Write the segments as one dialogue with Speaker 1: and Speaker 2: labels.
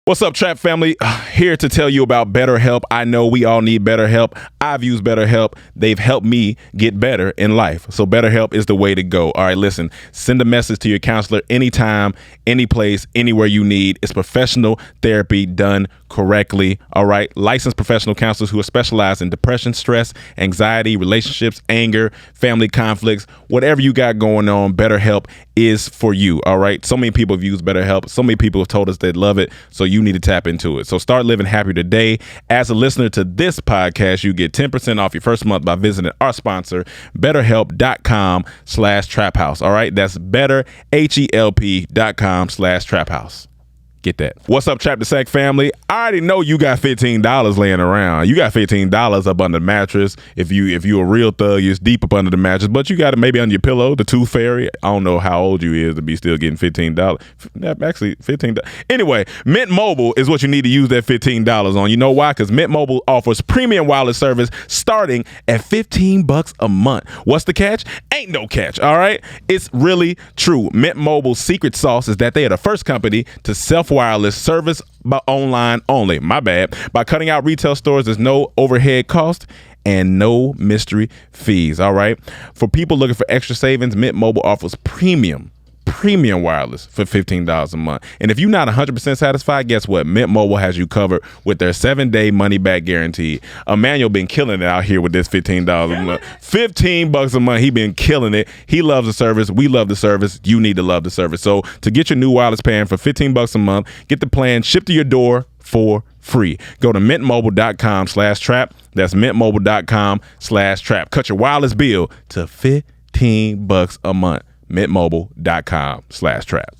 Speaker 1: What's up, Trap family? Here to tell you about BetterHelp. I know we all need BetterHelp. I've used BetterHelp. They've helped me get better in life. So BetterHelp is the way to go. All right, listen, send a message to your counselor anytime, any place, anywhere you need. It's professional therapy done correctly. All right, licensed professional counselors who are specialized in depression, stress, anxiety, relationships, anger, family conflicts, whatever you got going on, BetterHelp is for you. All right, so many people have used BetterHelp. So many people have told us they love it. So you need to tap into it. So start living happier today. As a listener to this podcast, you get 10% off your first month by visiting our sponsor, betterhelp.com/traphouse. All right, that's betterhelp.com/traphouse. Get that. What's up, Trap the Sack family? I already know you got $15 laying around. You got $15 up under the mattress. If you a real thug, it's deep up under the mattress, but you got it maybe under your pillow, the tooth fairy. I don't know how old you is to be still getting $15. Actually, $15. Anyway, Mint Mobile is what you need to use that $15 on. You know why? Because Mint Mobile offers premium wireless service starting at $15 a month. What's the catch? Ain't no catch, all right? It's really true. Mint Mobile's secret sauce is that they are the first company to wireless service by online only. My bad. By cutting out retail stores, there's no overhead cost and no mystery fees. All right. For people looking for extra savings, Mint Mobile offers premium wireless for $15 a month. And if you're not 100% satisfied, guess what? Mint Mobile has you covered with their 7-day money-back guarantee. Emmanuel been killing it out here with this $15 a month. $15 a month. He been killing it. He loves the service. We love the service. You need to love the service. So to get your new wireless plan for $15 a month, get the plan shipped to your door for free. Go to mintmobile.com/trap. That's mintmobile.com/trap. Cut your wireless bill to $15 a month. mintmobile.com/trap.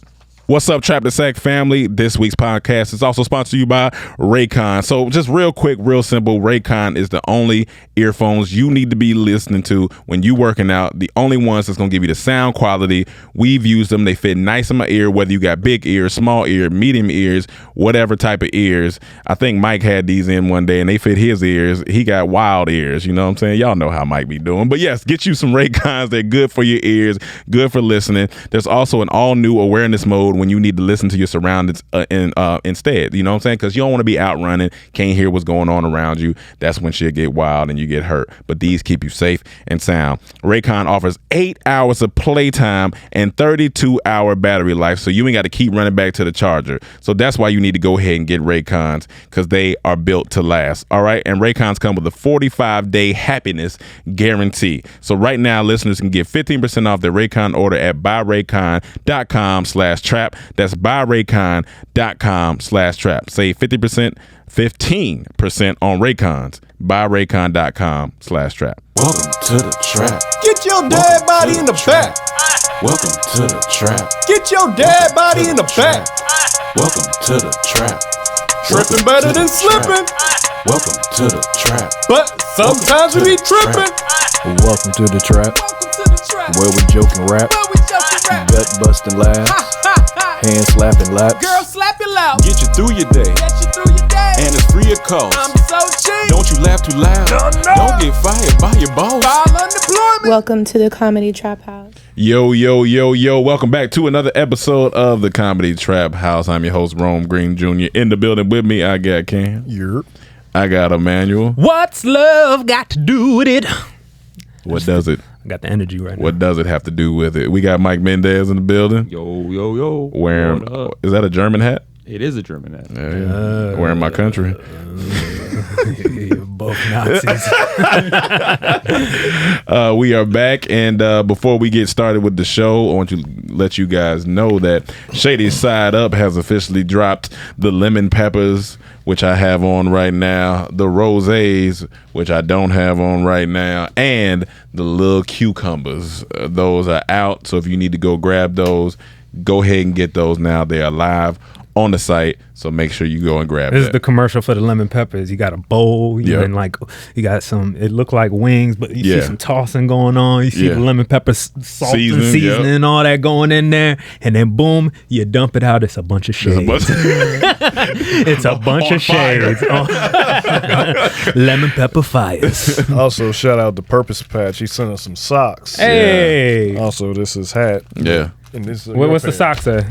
Speaker 1: What's up, Trap the Sack family? This week's podcast is also sponsored to you by Raycon. So just real quick, real simple, Raycon is the only earphones you need to be listening to when you working out. The only ones that's going to give you the sound quality. We've used them. They fit nice in my ear, whether you got big ears, small ear, medium ears, whatever type of ears. I think Mike had these in one day and they fit his ears. He got wild ears. You know what I'm saying? Y'all know how Mike be doing. But yes, get you some Raycons. They're good for your ears, good for listening. There's also an all new awareness mode when you need to listen to your surroundings instead, you know what I'm saying? Because you don't want to be out running, can't hear what's going on around you. That's when shit get wild and you get hurt. But these keep you safe and sound. Raycon offers 8 hours of playtime and 32-hour battery life, so you ain't got to keep running back to the charger. So that's why you need to go ahead and get Raycons, because they are built to last. All right, and Raycons come with a 45-day happiness guarantee. So right now, listeners can get 15% off their Raycon order at buyraycon.com/trap. That's buyraycon.com/trap. Save 15% on Raycons. Buyraycon.com/trap.
Speaker 2: Welcome to the trap.
Speaker 3: Get your dead body in the back.
Speaker 2: Welcome to the trap.
Speaker 3: Get your dead body in the back.
Speaker 2: Welcome to the trap.
Speaker 3: Tripping better than slipping.
Speaker 2: Welcome to the trap.
Speaker 3: But sometimes we be tripping.
Speaker 4: Welcome to the trap. Where we joke and rap. Gut busting laughs. Hand slapping laps.
Speaker 3: Girl, slap it loud.
Speaker 2: Get you through your day. And it's free of cost.
Speaker 3: I'm so cheap.
Speaker 2: Don't you laugh too loud.
Speaker 3: No.
Speaker 2: Don't get fired by your boss.
Speaker 3: File unemployment.
Speaker 5: Welcome to the Comedy Trap House.
Speaker 1: Yo. Welcome back to another episode of the Comedy Trap House. I'm your host, Rome Green Jr. In the building with me, I got Cam.
Speaker 4: Yep.
Speaker 1: I got Emmanuel.
Speaker 6: What's love got to do with it?
Speaker 1: What does it?
Speaker 6: I got the energy right now.
Speaker 1: What does it have to do with it? We got Mike Mendez in the building.
Speaker 7: Yo.
Speaker 1: Wearing, is that a German hat?
Speaker 7: It is a German hat.
Speaker 1: Yeah. Wearing my country.
Speaker 6: Both Nazis.
Speaker 1: We are back, and before we get started with the show, I want to let you guys know that Shady Side Up has officially dropped the lemon peppers, which I have on right now, the rosés, which I don't have on right now, and the little cucumbers. Those are out, so if you need to go grab those, go ahead and get those now. They are live on the site, so make sure you go and grab
Speaker 6: This
Speaker 1: that.
Speaker 6: is the commercial for the lemon peppers. You got a bowl, and like you got some. It look like wings, but you see some tossing going on. You see the lemon pepper salt and seasoning, all that going in there, and then boom, you dump it out. It's a bunch of shades. It's a bunch of shades. Lemon pepper fires.
Speaker 4: Also, shout out to Purpose Patch. He sent us some socks.
Speaker 6: Hey.
Speaker 4: Also, this is hat.
Speaker 1: Yeah.
Speaker 4: And this is
Speaker 6: What's the sock say?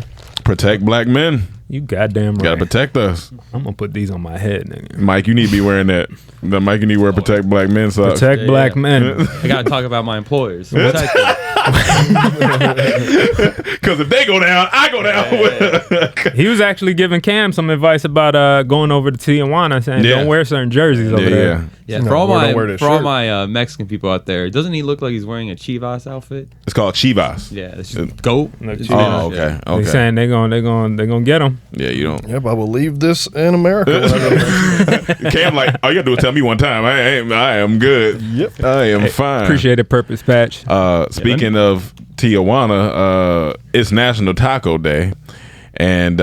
Speaker 1: Protect black men.
Speaker 6: You goddamn right.
Speaker 1: Gotta protect us.
Speaker 6: I'm gonna put these on my head, nigga.
Speaker 1: Mike, you need to be wearing that. Mike, you need to wear protect black men socks.
Speaker 6: Protect black men.
Speaker 7: I gotta talk about my employers.
Speaker 1: Because if they go down, I go down.
Speaker 6: He was actually giving Cam some advice about going over to Tijuana, saying don't wear certain jerseys over there.
Speaker 7: Yeah, for all my Mexican people out there, doesn't he look like he's wearing a Chivas outfit?
Speaker 1: It's called Chivas.
Speaker 7: Yeah, it's just goat.
Speaker 1: Oh, okay.
Speaker 6: They're saying they're gonna get him.
Speaker 1: Yeah, you don't.
Speaker 4: Yep, I will leave this in America.
Speaker 1: Cam, like, all you gotta do is tell me one time. I am good. Yep, I am fine.
Speaker 6: Appreciate it, Purpose Patch.
Speaker 1: Speaking of Tijuana, it's National Taco Day. And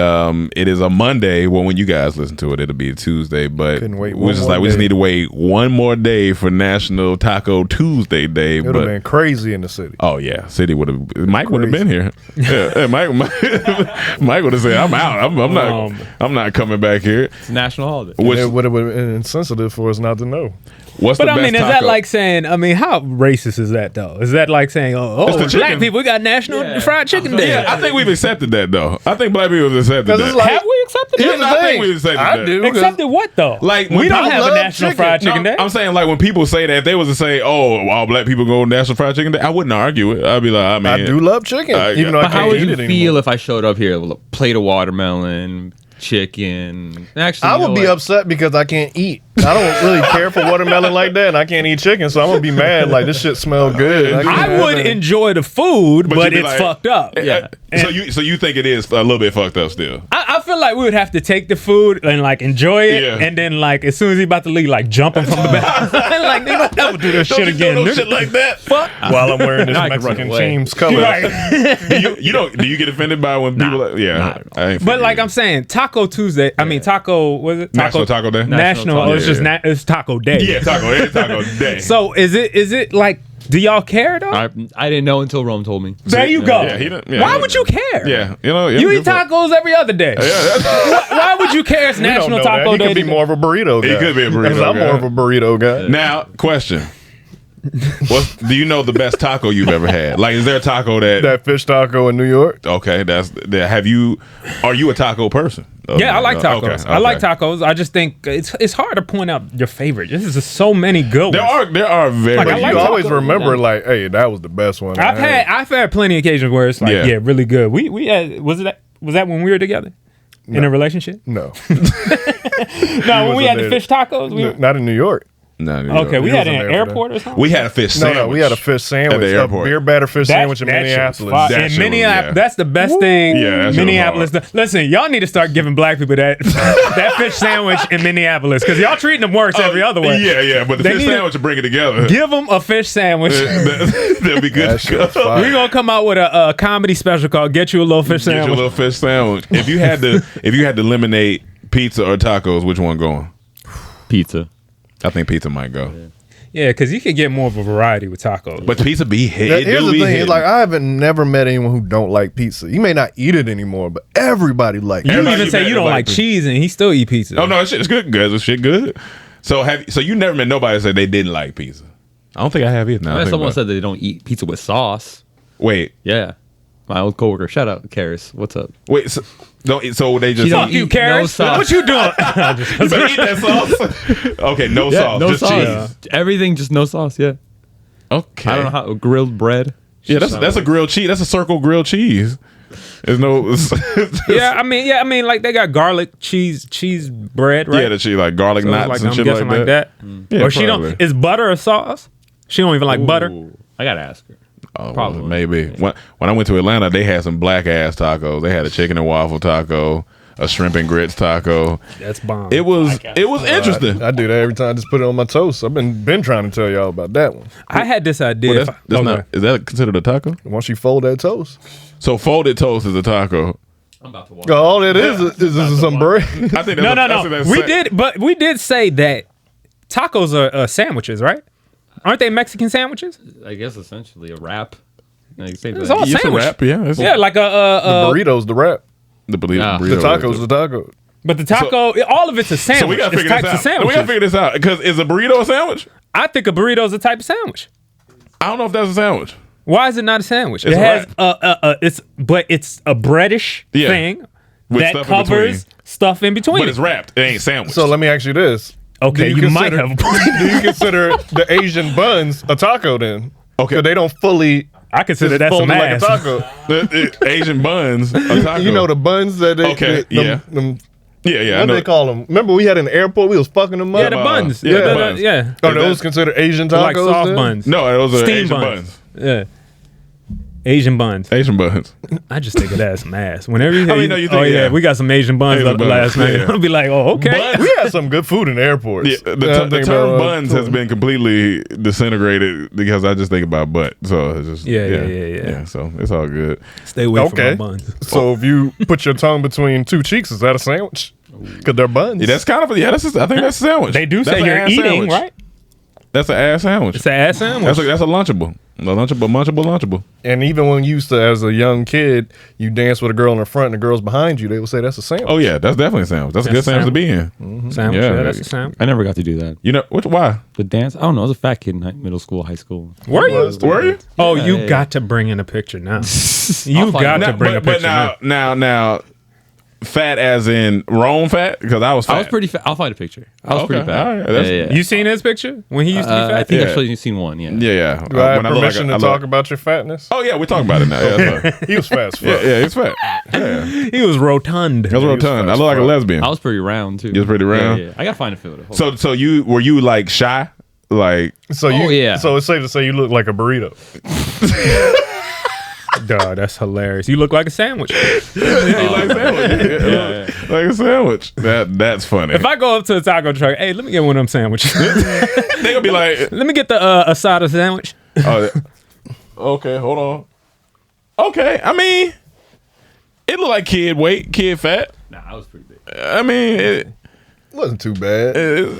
Speaker 1: it is a Monday. Well, when you guys listen to it, it'll be a Tuesday. But we just need to wait one more day for National Taco Tuesday Day.
Speaker 4: It would have been crazy in the city.
Speaker 1: Oh yeah, city would have. Mike would have been here. Yeah, Mike would have said, "I'm out. I'm not coming back here."
Speaker 7: It's a national holiday.
Speaker 4: It would have been insensitive for us not to know.
Speaker 1: What's the best
Speaker 6: is
Speaker 1: taco?
Speaker 6: that like saying? I mean, how racist is that though? Is that like saying, black people, we got National Fried Chicken Day?
Speaker 1: Yeah, I think we've accepted that though. I think black people have accepted that.
Speaker 6: Have we accepted that?
Speaker 1: Yeah, I think we've accepted that.
Speaker 4: I do.
Speaker 6: Accepted what though?
Speaker 1: Like
Speaker 6: we don't have a National Fried Chicken Day.
Speaker 1: I'm saying like when people say that, if they was to say, "Oh, all black people go National Fried Chicken Day," I wouldn't argue it. I'd be like, I mean,
Speaker 4: I do love chicken, even though I can't
Speaker 7: how would
Speaker 4: eat
Speaker 7: you
Speaker 4: it
Speaker 7: feel
Speaker 4: anymore.
Speaker 7: if I showed up here with a plate of watermelon, chicken? Actually,
Speaker 4: I would be upset because I can't eat. I don't really care for watermelon like that, and I can't eat chicken, so I'm gonna be mad. Like this shit smells good.
Speaker 6: I would enjoy the food, but it's fucked up.
Speaker 7: Yeah.
Speaker 1: So you think it is a little bit fucked up still?
Speaker 6: I feel like we would have to take the food and like enjoy it, and then like as soon as he's about to leave, like jumping from the back. Like they don't ever do this shit again.
Speaker 1: No shit like that.
Speaker 6: Fuck.
Speaker 4: While I'm wearing this Mexican team's color.
Speaker 6: Right.
Speaker 1: Do you get offended by when people?
Speaker 6: But like I'm saying, Taco Tuesday. I mean Taco. Was it
Speaker 1: National Taco Day?
Speaker 6: National. It's just it's Taco Day.
Speaker 1: Yeah, Taco Day.
Speaker 6: So is it like? Do y'all care though?
Speaker 7: I didn't know until Rome told me.
Speaker 6: There you go.
Speaker 1: Yeah,
Speaker 6: why would you care?
Speaker 1: Yeah,
Speaker 6: you eat tacos every other day. Why would you care? It's National Taco Day.
Speaker 4: He could be more of a burrito guy.
Speaker 1: He could be a burrito guy.
Speaker 4: I'm more of a burrito guy.
Speaker 1: Now, question. Do you know the best taco you've ever had? Like, is there a taco
Speaker 4: that fish taco in New York?
Speaker 1: Okay, are you a taco person?
Speaker 6: Yeah, I like tacos.
Speaker 1: Okay.
Speaker 6: I like tacos. I just think it's hard to point out your favorite. This is so many good ones.
Speaker 1: There are very.
Speaker 6: Like,
Speaker 4: But
Speaker 6: I like
Speaker 4: you always
Speaker 6: tacos.
Speaker 4: remember like, hey, that was the best one.
Speaker 6: I've had plenty of occasions where it's like, really good. We had was that when we were together in a relationship?
Speaker 4: No.
Speaker 6: No, when we had the fish tacos,
Speaker 4: Not in New York.
Speaker 1: No,
Speaker 6: okay, we had it in
Speaker 4: there
Speaker 6: an airport or something.
Speaker 1: We had a fish sandwich.
Speaker 4: No, we had a fish sandwich.
Speaker 1: At the airport.
Speaker 4: A beer batter fish sandwich in
Speaker 6: That shit was
Speaker 4: Minneapolis.
Speaker 6: fire. In Minneapolis, that's the best thing.
Speaker 1: Yeah, that shit
Speaker 6: Minneapolis.
Speaker 1: was
Speaker 6: Listen, y'all need to start giving black people that fish sandwich in Minneapolis because y'all treating them worse every other way.
Speaker 1: Yeah, but the fish sandwich will bring it together.
Speaker 6: Give them a fish sandwich.
Speaker 1: That'll be good.
Speaker 6: We're gonna come out with a comedy special called "Get You a Little Fish Sandwich."
Speaker 1: Get you a little fish sandwich. If you had to eliminate pizza or tacos, which one going?
Speaker 7: Pizza.
Speaker 1: I think pizza might go.
Speaker 6: Yeah, because you can get more of a variety with tacos.
Speaker 1: But pizza be hit.
Speaker 4: Here's the thing: like I haven't never met anyone who don't like pizza. You may not eat it anymore, but everybody likes it.
Speaker 6: You even say you don't like cheese, and he still eat pizza.
Speaker 1: Oh no, it's good. Guys, it's shit good. So you never met nobody that said they didn't like pizza? I don't think I have either. Now
Speaker 7: Someone said they don't eat pizza with sauce.
Speaker 1: Wait.
Speaker 7: Yeah. My old coworker. Shout out, Karis. What's up?
Speaker 1: Wait. So they just
Speaker 6: Fuck you, Karis.
Speaker 7: No
Speaker 6: What you doing?
Speaker 1: you better eat that sauce. Okay, no sauce,
Speaker 7: no
Speaker 1: just
Speaker 7: sauce.
Speaker 1: cheese.
Speaker 7: Everything just no sauce. Yeah.
Speaker 1: Okay.
Speaker 7: I don't know how grilled bread.
Speaker 1: Yeah, that's a grilled cheese. That's a circle grilled cheese. There's no.
Speaker 6: I mean, like they got garlic cheese bread, right?
Speaker 1: Yeah, the cheese like garlic knots
Speaker 6: like,
Speaker 1: and
Speaker 6: I'm
Speaker 1: shit
Speaker 6: guessing
Speaker 1: like that. Yeah,
Speaker 6: or she don't. Is butter a sauce? She don't even like butter.
Speaker 7: I gotta ask her.
Speaker 1: Oh,
Speaker 7: probably.
Speaker 1: Maybe. When I went to Atlanta, they had some black ass tacos. They had a chicken and waffle taco, a shrimp and grits taco.
Speaker 6: That's bomb.
Speaker 1: It was interesting.
Speaker 4: I do that every time. I just put it on my toast. I've been trying to tell y'all about that one.
Speaker 6: I had this idea.
Speaker 1: Is that considered a taco?
Speaker 4: Once you fold that toast.
Speaker 1: So folded toast is a taco.
Speaker 7: I'm about to walk.
Speaker 4: All it is some bread.
Speaker 1: I think
Speaker 6: No. We did say that tacos are sandwiches, right? Aren't they Mexican sandwiches?
Speaker 7: I guess essentially a wrap.
Speaker 6: It's all
Speaker 1: It's a
Speaker 6: sandwich.
Speaker 1: wrap, yeah.
Speaker 6: Yeah, like
Speaker 4: The burrito's the wrap.
Speaker 1: The
Speaker 4: taco's the taco.
Speaker 6: But the taco, all of it's a sandwich.
Speaker 1: So we gotta figure this out. We gotta figure this out because is a burrito a sandwich?
Speaker 6: I think a burrito is a type of sandwich.
Speaker 1: I don't know if that's a sandwich.
Speaker 6: Why is it not a sandwich?
Speaker 1: It's
Speaker 6: it
Speaker 1: a
Speaker 6: has
Speaker 1: wrap.
Speaker 6: it's a breadish thing
Speaker 1: With
Speaker 6: that
Speaker 1: stuff in
Speaker 6: covers
Speaker 1: between.
Speaker 6: stuff in between.
Speaker 1: But it's wrapped. It ain't sandwich.
Speaker 8: So let me ask you this.
Speaker 6: Okay, you might have a point.
Speaker 8: Do you consider the Asian buns a taco then?
Speaker 1: Okay.
Speaker 8: Because they don't fully.
Speaker 6: I consider that
Speaker 8: fold
Speaker 6: some
Speaker 8: it like a
Speaker 6: ass.
Speaker 8: taco.
Speaker 1: Asian buns. A taco.
Speaker 8: You know the buns that they.
Speaker 1: Okay,
Speaker 8: them,
Speaker 1: yeah. I
Speaker 8: What do
Speaker 1: know.
Speaker 8: they call them? Remember we had in the airport. We was fucking them up.
Speaker 6: Yeah, the buns.
Speaker 1: yeah, the
Speaker 6: Yeah,
Speaker 1: buns.
Speaker 6: yeah.
Speaker 8: Are those considered Asian tacos?
Speaker 6: Like soft
Speaker 8: then?
Speaker 6: buns.
Speaker 1: No, those are
Speaker 6: Steam
Speaker 1: Asian
Speaker 6: buns.
Speaker 1: buns.
Speaker 6: Yeah. Asian buns.
Speaker 1: Asian buns.
Speaker 6: I just think of that as some ass. Whenever you,
Speaker 1: I mean, no, you think,
Speaker 6: oh yeah,
Speaker 1: yeah.
Speaker 6: we got some Asian buns
Speaker 1: Asian buns,
Speaker 6: last night.
Speaker 1: yeah.
Speaker 6: I'll be like, oh okay.
Speaker 8: We had some good food in the airports.
Speaker 1: Yeah, the term buns has been completely disintegrated because I just think about butt. So it's just
Speaker 6: Yeah.
Speaker 1: So it's all good.
Speaker 6: Stay away
Speaker 8: Okay.
Speaker 6: from my buns.
Speaker 8: So if you put your tongue between two cheeks, is that a sandwich? Because they're buns.
Speaker 1: Yeah, that's kind of I think that's a sandwich.
Speaker 6: They do
Speaker 1: That's
Speaker 6: say
Speaker 1: an
Speaker 6: you're
Speaker 1: ass
Speaker 6: eating,
Speaker 1: sandwich.
Speaker 6: right?
Speaker 1: That's an ass sandwich.
Speaker 6: It's an ass sandwich.
Speaker 1: That's a lunchable. A munchable.
Speaker 8: And even when you used to, as a young kid, you dance with a girl in the front and the girls behind you, they would say that's a sandwich.
Speaker 1: Oh yeah, that's definitely a sandwich. That's a good sandwich to be in.
Speaker 6: Sandwich.
Speaker 1: Yeah.
Speaker 6: Yeah, that's a sandwich.
Speaker 7: I never got to do that.
Speaker 1: You know why?
Speaker 7: The dance? I don't know. I was a fat kid in middle school, high school.
Speaker 6: Were you?
Speaker 1: Were you?
Speaker 6: Oh, you
Speaker 7: yeah.
Speaker 6: got to bring in a picture now. You
Speaker 7: I'll find
Speaker 6: got
Speaker 7: it.
Speaker 6: to bring a
Speaker 1: But
Speaker 6: picture
Speaker 1: now, fat as in Rome fat because I was fat.
Speaker 7: I was pretty fat. I'll find a picture. I was pretty
Speaker 1: Okay,
Speaker 7: fat.
Speaker 1: all right, that's-
Speaker 7: yeah.
Speaker 6: You seen his picture when he used to be fat?
Speaker 7: I think
Speaker 1: Yeah.
Speaker 7: actually you've seen one. Yeah.
Speaker 1: Yeah.
Speaker 8: Do I have
Speaker 1: When look
Speaker 8: permission
Speaker 1: I
Speaker 8: to talk about your fatness?
Speaker 1: Oh yeah, we're talking about it now. Yeah,
Speaker 8: He was fat as fuck.
Speaker 1: it's fat. Yeah,
Speaker 6: He was rotund.
Speaker 1: that's rotund. I look like a lesbian.
Speaker 7: I was pretty round too.
Speaker 1: You was pretty round?
Speaker 7: Yeah. I gotta find a photo. Hold on.
Speaker 1: So were you like shy? Like
Speaker 8: So you,
Speaker 7: yeah.
Speaker 8: So it's safe to say you look like a burrito.
Speaker 6: Duh, that's hilarious. You look like a sandwich.
Speaker 1: like sandwich. Like a sandwich. That's funny.
Speaker 6: If I go up to a taco truck, hey, let me get one of them sandwiches.
Speaker 1: they gonna be like,
Speaker 6: Let me get the asada sandwich.
Speaker 1: oh, okay, hold on. Okay, I mean, it look like kid weight, kid fat.
Speaker 7: Nah, I was pretty big.
Speaker 1: I mean, it,
Speaker 8: Wasn't too bad.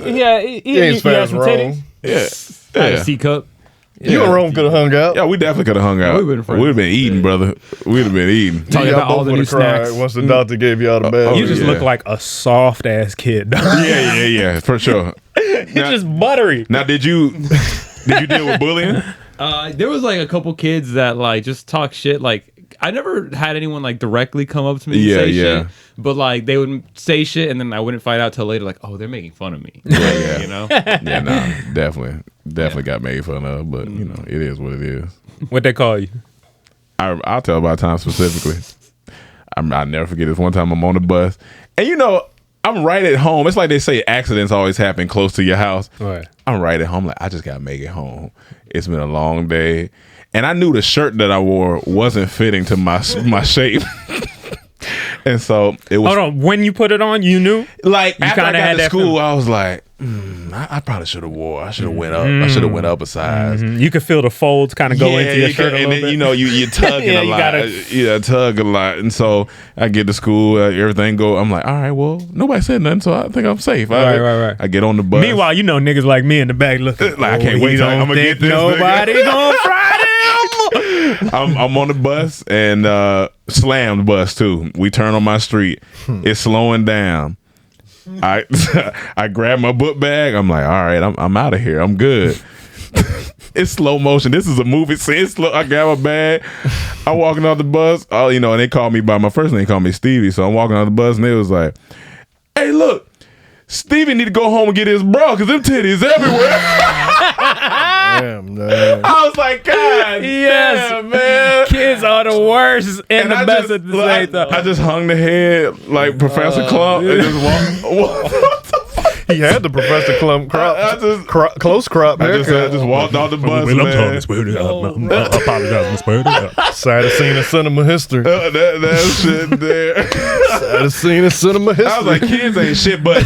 Speaker 6: Yeah, he
Speaker 8: ain't as fat as Rome.
Speaker 1: yeah.
Speaker 7: I had
Speaker 1: Yeah.
Speaker 7: a C cup.
Speaker 8: You and Rome could have hung out.
Speaker 1: Yeah, we definitely could have hung out.
Speaker 7: We've been friends.
Speaker 1: We'd have been eating, brother. We'd have been eating.
Speaker 7: Talking
Speaker 8: Y'all
Speaker 7: about all
Speaker 8: both
Speaker 7: the
Speaker 8: would
Speaker 7: new
Speaker 8: have cried
Speaker 7: snacks.
Speaker 8: once the doctor gave y'all the bag.
Speaker 6: You just
Speaker 1: yeah.
Speaker 6: look like a soft ass kid. dog.
Speaker 1: Yeah, for sure.
Speaker 6: It's just buttery.
Speaker 1: Now, did you deal with bullying?
Speaker 7: There was like a couple kids that like just talk shit. Like I never had anyone like directly come up to me and
Speaker 1: Yeah,
Speaker 7: say
Speaker 1: yeah.
Speaker 7: shit, but like they would say shit and then I wouldn't find out till later. Like, oh, they're making fun of me.
Speaker 1: Yeah.
Speaker 7: You know.
Speaker 1: Yeah, nah, definitely got made fun of, but you know, it is what it is.
Speaker 6: What they call you?
Speaker 1: I'll tell about time specifically. I'll never forget this one time I'm on the bus, and you know, I'm right at home. It's like they say accidents always happen close to your house.
Speaker 6: Right.
Speaker 1: I'm right at home. Like, I just got to make it home. It's been a long day. And I knew the shirt that I wore wasn't fitting to my shape. And so it was.
Speaker 6: Hold on. When you put it on, you knew?
Speaker 1: Like,
Speaker 6: You
Speaker 1: after I
Speaker 6: kinda
Speaker 1: got
Speaker 6: had
Speaker 1: to
Speaker 6: that
Speaker 1: school,
Speaker 6: feeling.
Speaker 1: I was like, I probably should have wore. I should have went up. I should have went up a size.
Speaker 6: You could feel the folds kind of go into your shirt a little
Speaker 1: and then
Speaker 6: bit.
Speaker 1: you know you tugging
Speaker 6: Yeah,
Speaker 1: a
Speaker 6: you
Speaker 1: lot,
Speaker 6: gotta-
Speaker 1: tug a lot, and so I get to school, everything go. I'm like, all right, well, nobody said nothing, so I think I'm safe.
Speaker 6: Right.
Speaker 1: I get on the bus.
Speaker 6: Meanwhile, you know niggas like me in the back looking.
Speaker 1: Like, I can't wait
Speaker 6: he
Speaker 1: till
Speaker 6: don't
Speaker 1: I'm gonna
Speaker 6: think
Speaker 1: get this
Speaker 6: nobody
Speaker 1: nigga.
Speaker 6: gonna fry them.
Speaker 1: I'm on the bus and slammed the bus too. We turn on my street. It's slowing down. I I grab my book bag. I'm like, all right, I'm out of here. I'm good. It's slow motion. This is a movie scene. Slow. I grab my bag. I'm walking off the bus. Oh, you know, and they called me by my first name. They called me Stevie. So I'm walking off the bus, and they was like, "Hey, look, Stevie need to go home and get his bra because them titties everywhere."
Speaker 8: Damn, man.
Speaker 1: I was like, God,
Speaker 6: Yes.
Speaker 1: damn, man.
Speaker 6: Kids are the worst and the
Speaker 1: I
Speaker 6: best
Speaker 1: just,
Speaker 6: at the same time.
Speaker 1: I just hung the head like Professor Clump and just walked.
Speaker 8: He had the Professor Clump crop,
Speaker 1: I just-
Speaker 8: close crop
Speaker 1: I
Speaker 8: haircut.
Speaker 1: just walked off the bus, man.
Speaker 6: I apologize, Miss
Speaker 8: Saddest scene in cinema history.
Speaker 1: That shit there.
Speaker 8: Saddest scene in cinema history.
Speaker 1: I was like, kids ain't shit, but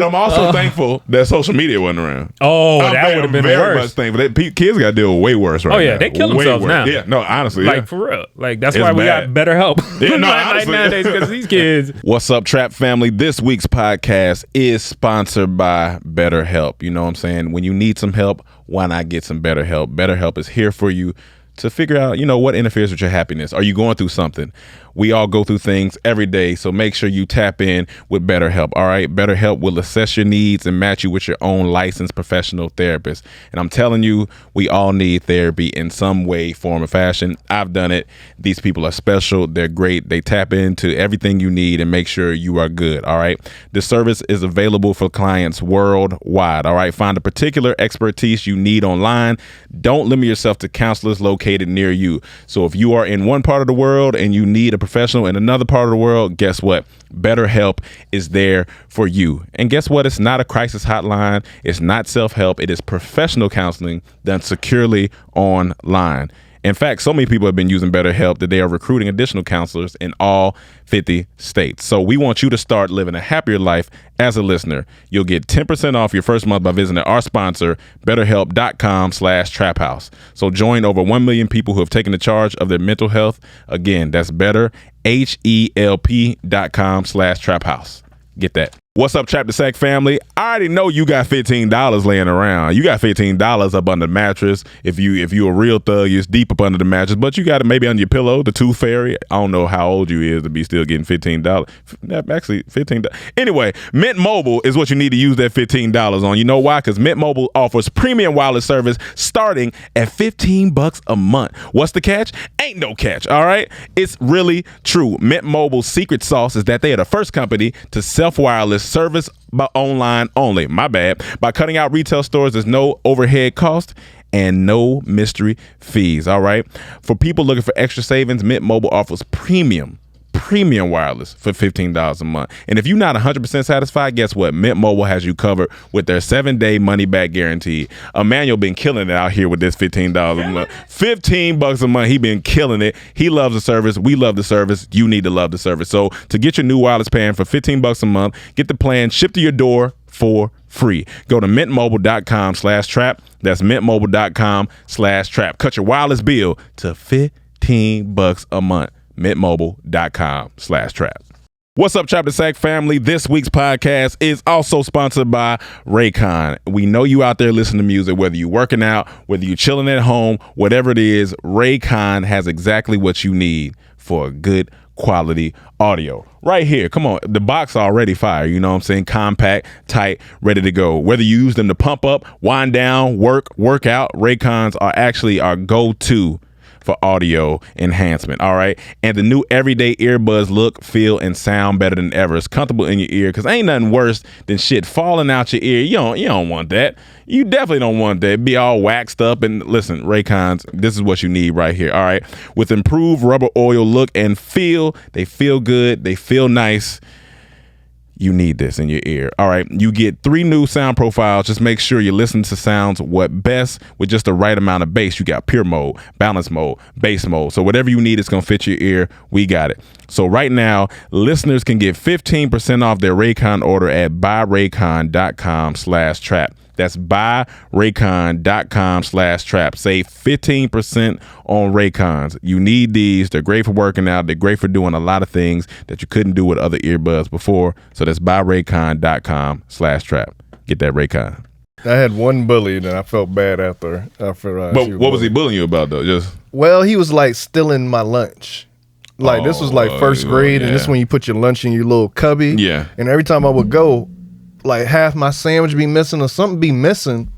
Speaker 1: I'm also thankful that social media wasn't around.
Speaker 6: Oh, that would have been
Speaker 1: very
Speaker 6: worse.
Speaker 1: much thankful. Kids got to deal with way worse right now.
Speaker 6: Oh, yeah, they kill
Speaker 1: Way
Speaker 6: themselves
Speaker 1: worse.
Speaker 6: now.
Speaker 1: Yeah, no, honestly.
Speaker 6: Like
Speaker 1: yeah.
Speaker 6: for real. Like that's
Speaker 1: It's
Speaker 6: why we
Speaker 1: bad.
Speaker 6: got better help.
Speaker 1: Yeah, no,
Speaker 6: like
Speaker 1: honestly.
Speaker 6: nowadays because these kids.
Speaker 1: What's up, Trap family? This week's podcast is sponsored by BetterHelp. You know what I'm saying? When you need some help, why not get some BetterHelp? BetterHelp is here for you to figure out, what interferes with your happiness. Are you going through something? We all go through things every day, so make sure you tap in with BetterHelp, all right? BetterHelp will assess your needs and match you with your own licensed professional therapist. And I'm telling you, we all need therapy in some way, form, or fashion. I've done it. These people are special. They're great. They tap into everything you need and make sure you are good, all right? This service is available for clients worldwide, all right? Find a particular expertise you need online. Don't limit yourself to counselors located near you. So if you are in one part of the world and you need a professional in another part of the world, guess what? BetterHelp is there for you. And guess what? It's not a crisis hotline. It's not self-help. It is professional counseling done securely online. In fact, so many people have been using BetterHelp that they are recruiting additional counselors in all 50 states. So we want you to start living a happier life as a listener. You'll get 10% off your first month by visiting our sponsor, BetterHelp.com/traphouse. So join over 1 million people who have taken the charge of their mental health. Again, that's BetterHelp.com/traphouse. Get that. What's up, Chapter Sack family? I already know you got $15 laying around. You got $15 up under the mattress. If you a real thug, it's deep up under the mattress, but you got it maybe on your pillow, the tooth fairy. I don't know how old you is to be still getting $15. Actually, $15. Anyway, Mint Mobile is what you need to use that $15 on. You know why? Because Mint Mobile offers premium wireless service starting at $15 a month. What's the catch? Ain't no catch, all right? It's really true. Mint Mobile's secret sauce is that they are the first company to self-wireless service by online only. My bad. By cutting out retail stores, there's no overhead cost and no mystery fees. All right. For people looking for extra savings, Mint Mobile offers premium wireless for $15 a month. And if you're not 100% satisfied, guess what? Mint Mobile has you covered with their 7-day money-back guarantee. Emmanuel been killing it out here with this $15 a month. $15 a month. He been killing it. He loves the service. We love the service. You need to love the service. So to get your new wireless plan for $15 a month, get the plan shipped to your door for free. Go to mintmobile.com/trap. That's mintmobile.com/trap. Cut your wireless bill to $15 a month. mintmobile.com/trap. What's up, Chapter Sack family? This week's podcast is also sponsored by Raycon. We know you out there listening to music, whether you're working out, whether you're chilling at home, whatever it is, Raycon has exactly what you need for a good quality audio. Right here, come on, the box already fire, you know what I'm saying? Compact, tight, ready to go. Whether you use them to pump up, wind down, work out, Raycons are actually our go-to for audio enhancement, all right? And the new everyday earbuds look, feel, and sound better than ever. It's comfortable in your ear because ain't nothing worse than shit falling out your ear. You don't want that. You definitely don't want that. Be all waxed up. And listen, Raycons, this is what you need right here, all right? With improved rubber oil look and feel, they feel good, they feel nice. You need this in your ear. All right. You get 3 new sound profiles. Just make sure you listen to sounds what best with just the right amount of bass. You got pure mode, balance mode, bass mode. So whatever you need, it's going to fit your ear. We got it. So right now, listeners can get 15% off their Raycon order at buyraycon.com/trap. That's buyraycon.com/trap. Save 15% on Raycons. You need these. They're great for working out. They're great for doing a lot of things that you couldn't do with other earbuds before. So that's buyraycon.com/trap. Get that Raycon.
Speaker 8: I had one bully that I felt bad after.
Speaker 1: But what was he bullying you about though?
Speaker 8: Well, he was like stealing my lunch. Like this was like first grade, and this is when you put your lunch in your little cubby.
Speaker 1: Yeah.
Speaker 8: And every time I would go, like half my sandwich be missing or something be missing,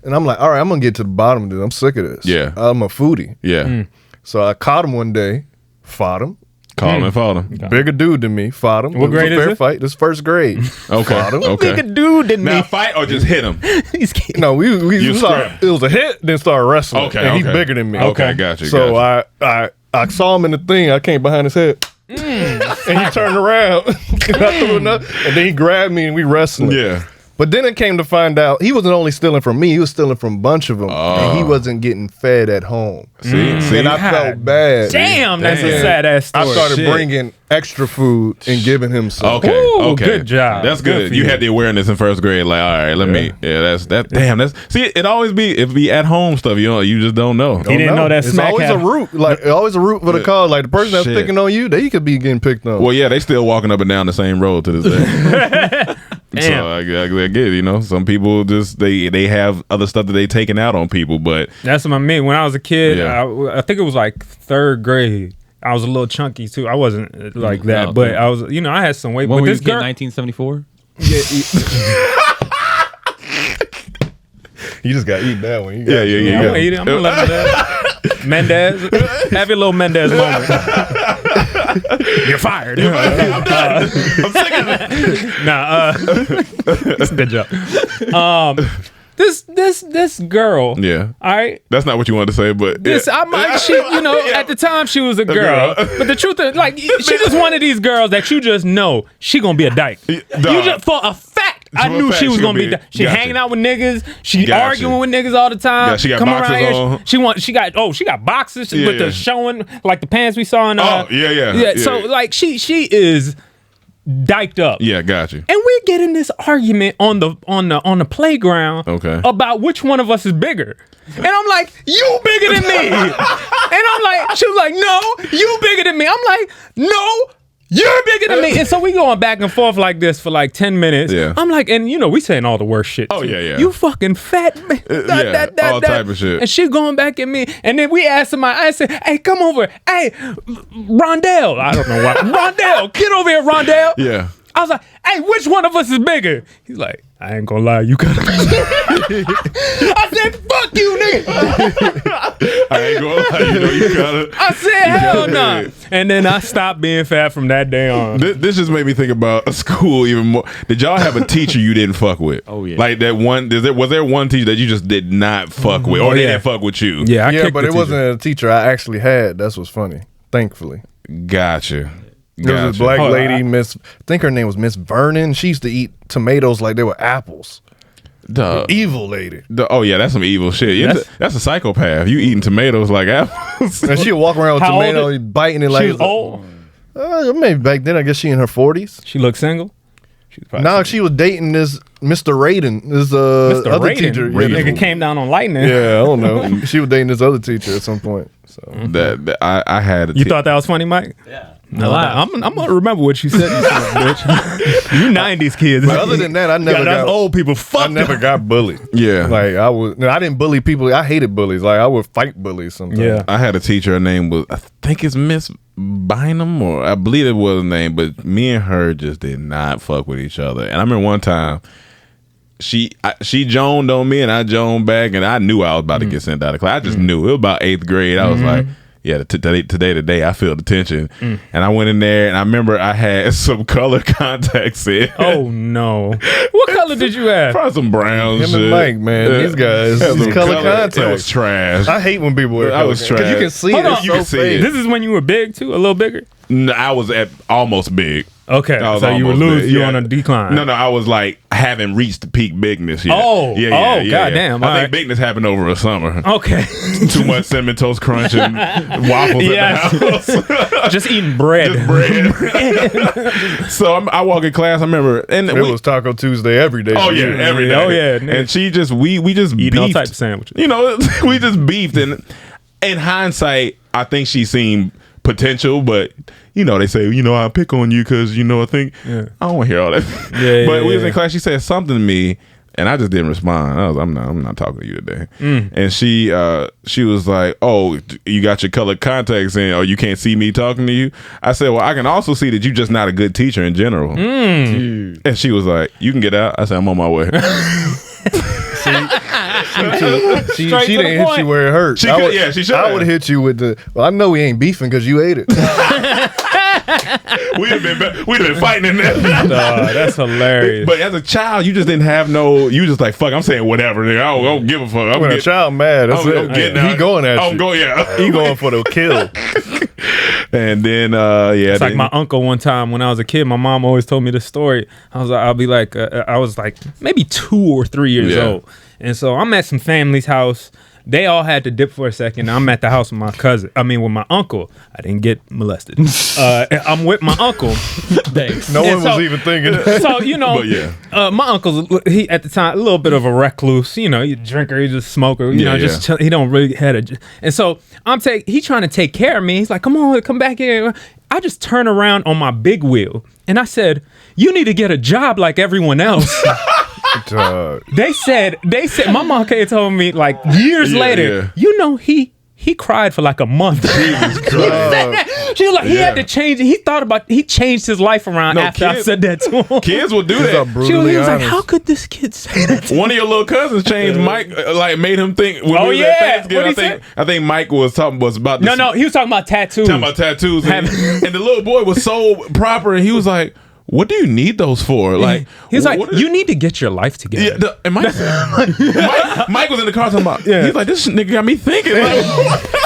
Speaker 8: and I'm like, all right, I'm gonna get to the bottom of this. I'm sick of this.
Speaker 1: Yeah.
Speaker 8: I'm a foodie.
Speaker 1: Yeah.
Speaker 8: So I caught him one day, fought him.
Speaker 1: Caught him and fought him.
Speaker 8: Bigger dude than me, fought him.
Speaker 6: What grade is it?
Speaker 8: Fight. This first grade.
Speaker 1: Okay.
Speaker 8: Fought him.
Speaker 1: Okay.
Speaker 6: Bigger dude than me.
Speaker 1: Now fight or just hit him?
Speaker 8: No, we started. It was a hit, then started wrestling.
Speaker 1: Okay.
Speaker 8: And he's bigger than me.
Speaker 1: Okay, got you.
Speaker 8: So I saw him in the thing. I came behind his head. And he turned around. And I threw another, and then he grabbed me and we wrestled.
Speaker 1: Yeah.
Speaker 8: But then it came to find out he wasn't only stealing from me, he was stealing from a bunch of them. And he wasn't getting fed at home.
Speaker 1: See?
Speaker 8: And I felt bad.
Speaker 6: Damn, that's a sad ass story.
Speaker 8: I started bringing extra food and giving him some.
Speaker 1: Okay.
Speaker 6: Ooh,
Speaker 1: Okay.
Speaker 6: good job.
Speaker 1: That's
Speaker 6: Good
Speaker 1: good.
Speaker 6: for
Speaker 1: You
Speaker 6: you.
Speaker 1: had the awareness in first grade. Like, all right, let me. Yeah, that's that. Damn. That's see. It always be at home stuff. You just don't know.
Speaker 6: He didn't know that
Speaker 8: It's
Speaker 6: smack
Speaker 8: always
Speaker 6: had-
Speaker 8: a root. Like always a root for the cause. Like the person that's
Speaker 1: Shit.
Speaker 8: picking on you, they could be getting picked on.
Speaker 1: Well, yeah, they still walking up and down the same road to this day.
Speaker 6: Damn.
Speaker 1: So I get it. You know, some people just they have other stuff that they taking out on people, but
Speaker 6: that's what I mean. When I was a kid,
Speaker 1: Yeah.
Speaker 6: I think it was like 3rd grade. I was a little chunky too. I wasn't like that,
Speaker 7: No,
Speaker 6: but I was. You know, I had some weight.
Speaker 7: When
Speaker 6: but
Speaker 7: were you
Speaker 6: this
Speaker 7: a kid?
Speaker 6: girl,
Speaker 7: 1974.
Speaker 8: You just got to eat that one. You
Speaker 1: yeah,
Speaker 8: gotta-
Speaker 1: yeah,
Speaker 6: I'm
Speaker 1: yeah.
Speaker 6: gonna eat it. I'm gonna let that. Mendez, have your little Mendez moment. You're fired.
Speaker 1: I'm sick of it.
Speaker 6: That's a good job. This girl.
Speaker 1: Yeah.
Speaker 6: All right.
Speaker 1: That's not what you wanted to say, but
Speaker 6: This
Speaker 1: yeah.
Speaker 6: I might she you know
Speaker 1: Yeah.
Speaker 6: at the time she was a girl, but the truth is like she just one of these girls that you just know she gonna be a dyke. You just for a fact I
Speaker 1: For a
Speaker 6: knew
Speaker 1: fact
Speaker 6: she was
Speaker 1: she
Speaker 6: gonna
Speaker 1: gonna
Speaker 6: be.
Speaker 1: be-
Speaker 6: She
Speaker 1: gotcha.
Speaker 6: hanging out with niggas. She
Speaker 1: Gotcha.
Speaker 6: arguing with niggas all the time.
Speaker 1: Yeah, she got
Speaker 6: Come
Speaker 1: boxers
Speaker 6: around here.
Speaker 1: on.
Speaker 6: She got boxes
Speaker 1: Yeah,
Speaker 6: with
Speaker 1: yeah.
Speaker 6: the showing like the pants we saw in.
Speaker 1: Oh, yeah.
Speaker 6: So like she is dyked up.
Speaker 1: Yeah, got you.
Speaker 6: And we get in this argument on the playground
Speaker 1: Okay.
Speaker 6: about which one of us is bigger. And I'm like, you bigger than me. And I'm like, she was like, no, you bigger than me. I'm like, no, you're bigger than me. And so we going back and forth like this for like 10 minutes.
Speaker 1: Yeah.
Speaker 6: I'm like, and you know, we saying all the worst shit.
Speaker 1: Oh,
Speaker 6: too.
Speaker 1: yeah.
Speaker 6: You fucking fat man.
Speaker 1: All type of shit.
Speaker 6: And she going back at me. And then we asked somebody, I said, hey, come over. Hey, Rondell. I don't know why. Rondell, get over here, Rondell.
Speaker 1: Yeah.
Speaker 6: I was like, hey, which one of us is bigger? He's like, I ain't gonna lie, you gotta be. I said, fuck you, nigga.
Speaker 1: I ain't gonna lie, you know you gotta.
Speaker 6: I said, hell no. Nah. And then I stopped being fat from that day on.
Speaker 1: This just made me think about a school even more. Did y'all have a teacher you didn't fuck with?
Speaker 7: Oh, yeah.
Speaker 1: Like that one. Was there one teacher that you just did not fuck with, or they didn't fuck with you?
Speaker 6: Yeah, I
Speaker 8: Yeah,
Speaker 6: kicked
Speaker 8: but
Speaker 6: the
Speaker 8: it
Speaker 6: teacher.
Speaker 8: wasn't a teacher I actually had. That's what's funny. Thankfully.
Speaker 1: Gotcha.
Speaker 8: There was this
Speaker 1: Gotcha.
Speaker 8: black
Speaker 6: Hold on,
Speaker 8: lady, I think her name was Miss Vernon. She used to eat tomatoes like they were apples.
Speaker 1: Duh.
Speaker 8: Evil lady.
Speaker 1: Oh yeah, that's some evil shit. That's a psychopath. You eating tomatoes like apples?
Speaker 8: And she'd walk around with
Speaker 6: How old
Speaker 8: tomato, biting it like
Speaker 6: She was old.
Speaker 8: maybe back then. I guess she in her 40s.
Speaker 6: She looked single. She was probably
Speaker 8: No,
Speaker 6: single.
Speaker 8: she was dating this Mr. Raiden, this
Speaker 6: Mr.
Speaker 8: other
Speaker 6: Raiden.
Speaker 8: teacher.
Speaker 6: That
Speaker 8: Yeah,
Speaker 6: nigga came down on lightning.
Speaker 8: yeah, I don't know. She was dating this other teacher at some point. So
Speaker 1: I had.
Speaker 6: You thought that was funny, Mike?
Speaker 7: Yeah.
Speaker 6: No, I'm gonna remember what you said. You son of a bitch. You 90s kids.
Speaker 8: But other than that, I never
Speaker 6: that's
Speaker 8: got
Speaker 6: old people. Fuck
Speaker 8: I never got bullied.
Speaker 1: Yeah.
Speaker 8: Like I didn't bully people. I hated bullies. Like I would fight bullies sometimes.
Speaker 6: Yeah.
Speaker 1: I had a teacher. Her name was, I think it's Miss Bynum, or I believe it was her name. But me and her just did not fuck with each other. And I remember one time she joned on me and I joned back, and I knew I was about to get sent out of class. I just knew. It was about 8th grade. I was like, yeah, today, I feel the tension. And I went in there, and I remember I had some color contacts in.
Speaker 6: Oh no! What color did you have?
Speaker 1: Probably some brown
Speaker 8: Him
Speaker 1: shit.
Speaker 8: and Mike, man, these guys,
Speaker 1: Had
Speaker 8: these
Speaker 1: some
Speaker 8: color
Speaker 1: It was
Speaker 8: contacts.
Speaker 1: trash.
Speaker 8: I hate when people wear
Speaker 1: I
Speaker 8: color
Speaker 1: was
Speaker 8: because you
Speaker 1: trash.
Speaker 8: can see
Speaker 6: Hold
Speaker 8: it.
Speaker 6: on.
Speaker 8: It's
Speaker 1: You
Speaker 8: so
Speaker 1: can see
Speaker 8: fake.
Speaker 1: it.
Speaker 6: This is when you were big too, a little bigger.
Speaker 1: No, I was at almost big.
Speaker 6: Okay,
Speaker 1: I was
Speaker 6: so you were
Speaker 1: almost
Speaker 6: losing.
Speaker 1: big.
Speaker 6: You
Speaker 1: Yeah.
Speaker 6: on a decline.
Speaker 1: No, I was like, I haven't reached the peak bigness yet.
Speaker 6: Oh, goddamn,
Speaker 1: I
Speaker 6: all
Speaker 1: think
Speaker 6: right.
Speaker 1: bigness happened over a summer.
Speaker 6: Okay,
Speaker 1: Too much cinnamon toast crunch and waffles
Speaker 6: Yes.
Speaker 1: at the house.
Speaker 6: just eating bread.
Speaker 1: Just bread. So I walk in class. I remember, and
Speaker 8: It
Speaker 1: we,
Speaker 8: was Taco Tuesday every day.
Speaker 1: oh
Speaker 8: for
Speaker 1: yeah,
Speaker 8: you.
Speaker 1: every day.
Speaker 6: Oh, yeah, nigga.
Speaker 1: And she just we just
Speaker 6: Eating all
Speaker 1: beefed.
Speaker 6: types of sandwiches.
Speaker 1: You know, we just beefed, and in hindsight, I think she seemed potential, but you know, they say, you know, I pick on you because, you know, I think I don't want to hear all that.
Speaker 6: Yeah,
Speaker 1: But we was
Speaker 6: yeah.
Speaker 1: in class, she said something to me, and I just didn't respond. I'm not talking to you today. And she was like, oh, you got your colored contacts in, or you can't see me talking to you. I said, well, I can also see that you're just not a good teacher in general. And she was like, you can get out. I said, I'm on my way.
Speaker 8: She
Speaker 6: Straight to the
Speaker 8: didn't hit
Speaker 6: point.
Speaker 8: you where it hurt.
Speaker 1: She could- yeah, she should
Speaker 8: I
Speaker 1: have.
Speaker 8: would have hit you with the. Well, I know we ain't beefing because you ate it.
Speaker 1: We'd have been fighting in there.
Speaker 6: That's hilarious.
Speaker 1: But as a child, you just didn't have no. You just like, fuck, I'm saying whatever. Nigga. I don't give a fuck. I'm
Speaker 8: When a
Speaker 1: get-
Speaker 8: child mad, that's
Speaker 1: I'm
Speaker 8: it.
Speaker 1: getting
Speaker 8: He
Speaker 1: out.
Speaker 8: going at
Speaker 1: I'm
Speaker 8: you.
Speaker 1: going, yeah.
Speaker 8: He going for the kill.
Speaker 1: And then, yeah.
Speaker 6: It's like my uncle one time when I was a kid. My mom always told me this story. I was like maybe 2 or 3 years
Speaker 1: Yeah.
Speaker 6: old, and so I'm at some family's house. They all had to dip for a second. I'm at the house with with my uncle. I didn't get molested. I'm with my uncle.
Speaker 7: Thanks.
Speaker 8: No
Speaker 6: And
Speaker 8: one
Speaker 6: so-
Speaker 8: was even thinking that.
Speaker 6: So, you know,
Speaker 1: But yeah.
Speaker 6: my uncle's, he at the time, a little bit of a recluse, you know, he's a drinker, he's a smoker, you
Speaker 1: Yeah,
Speaker 6: know, just chill, he don't really had a, and so he trying to take care of me. He's like, come on, come back here. I just turn around on my big wheel and I said, you need to get a job like everyone else. They said my mom came and told me like years later, you know, he cried for like a month. She was like, he had to change it. He changed his life around after I said that to him.
Speaker 1: Kids will do that.
Speaker 6: He was like, how could this kid say that?
Speaker 1: One of your little cousins changed Mike, like made him think. When
Speaker 6: Oh,
Speaker 1: we was
Speaker 6: yeah.
Speaker 1: at Thanksgiving, I think Mike was about this.
Speaker 6: No, he was talking about tattoos.
Speaker 1: Talking about tattoos. And the little boy was so proper, and he was like, what do you need those for? Like,
Speaker 6: he's like, you need to get your life together.
Speaker 1: Yeah, and Mike was in the car talking about. Yeah. He's like, this nigga got me thinking. Like,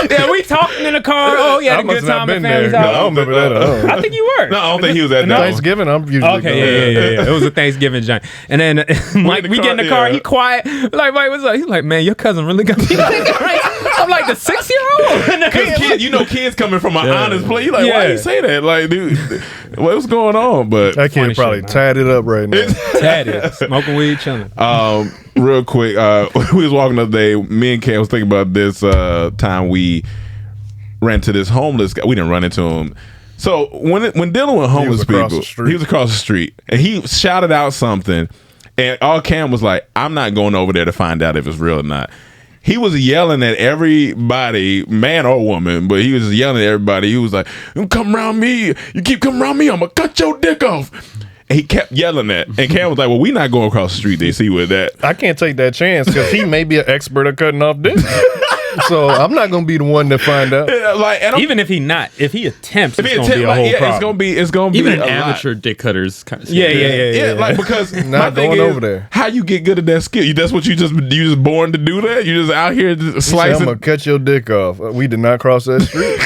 Speaker 6: yeah, we talking in the car. Oh, he had a good time at family's house.
Speaker 8: I don't remember that at all.
Speaker 6: I think you were.
Speaker 1: No, I don't think he was at that.
Speaker 8: Thanksgiving, I'm usually
Speaker 6: okay. Yeah. It was a Thanksgiving joint. And then Mike, we get in the car. He quiet. Like, Mike, what's up? He's like, man, your cousin really got me thinking, right? I'm like the 6-year-old.
Speaker 1: Because kids coming from an honest place. You like, why you say that? Like, dude, what's going on? But
Speaker 8: that kid probably tied it up right now.
Speaker 6: Tatted, smoking weed, chilling.
Speaker 1: Real quick, we was walking the other day. Me and Cam was thinking about this time we ran to this homeless guy. We didn't run into him. So when dealing with homeless people, he was across the street, and he shouted out something, and all Cam was like, "I'm not going over there to find out if it's real or not." He was yelling at everybody, man or woman, but he was just yelling at everybody. He was like, "You come around me, you keep coming around me, I'm gonna cut your dick off." And he kept yelling that, and Cam was like, "Well, we not going across the street. They see with that."
Speaker 8: I can't take that chance because he may be an expert at cutting off dick. So I'm not gonna be the one to find out.
Speaker 6: Even if he attempts, it's gonna be a whole problem.
Speaker 1: It's gonna be
Speaker 7: even an amateur dick cutters kind of stuff.
Speaker 6: Yeah.
Speaker 1: Like, because
Speaker 8: not going over there.
Speaker 1: How you get good at that skill? That's what you just born to do that. You just out here just slicing.
Speaker 8: I'm gonna cut your dick off. We did not cross that street.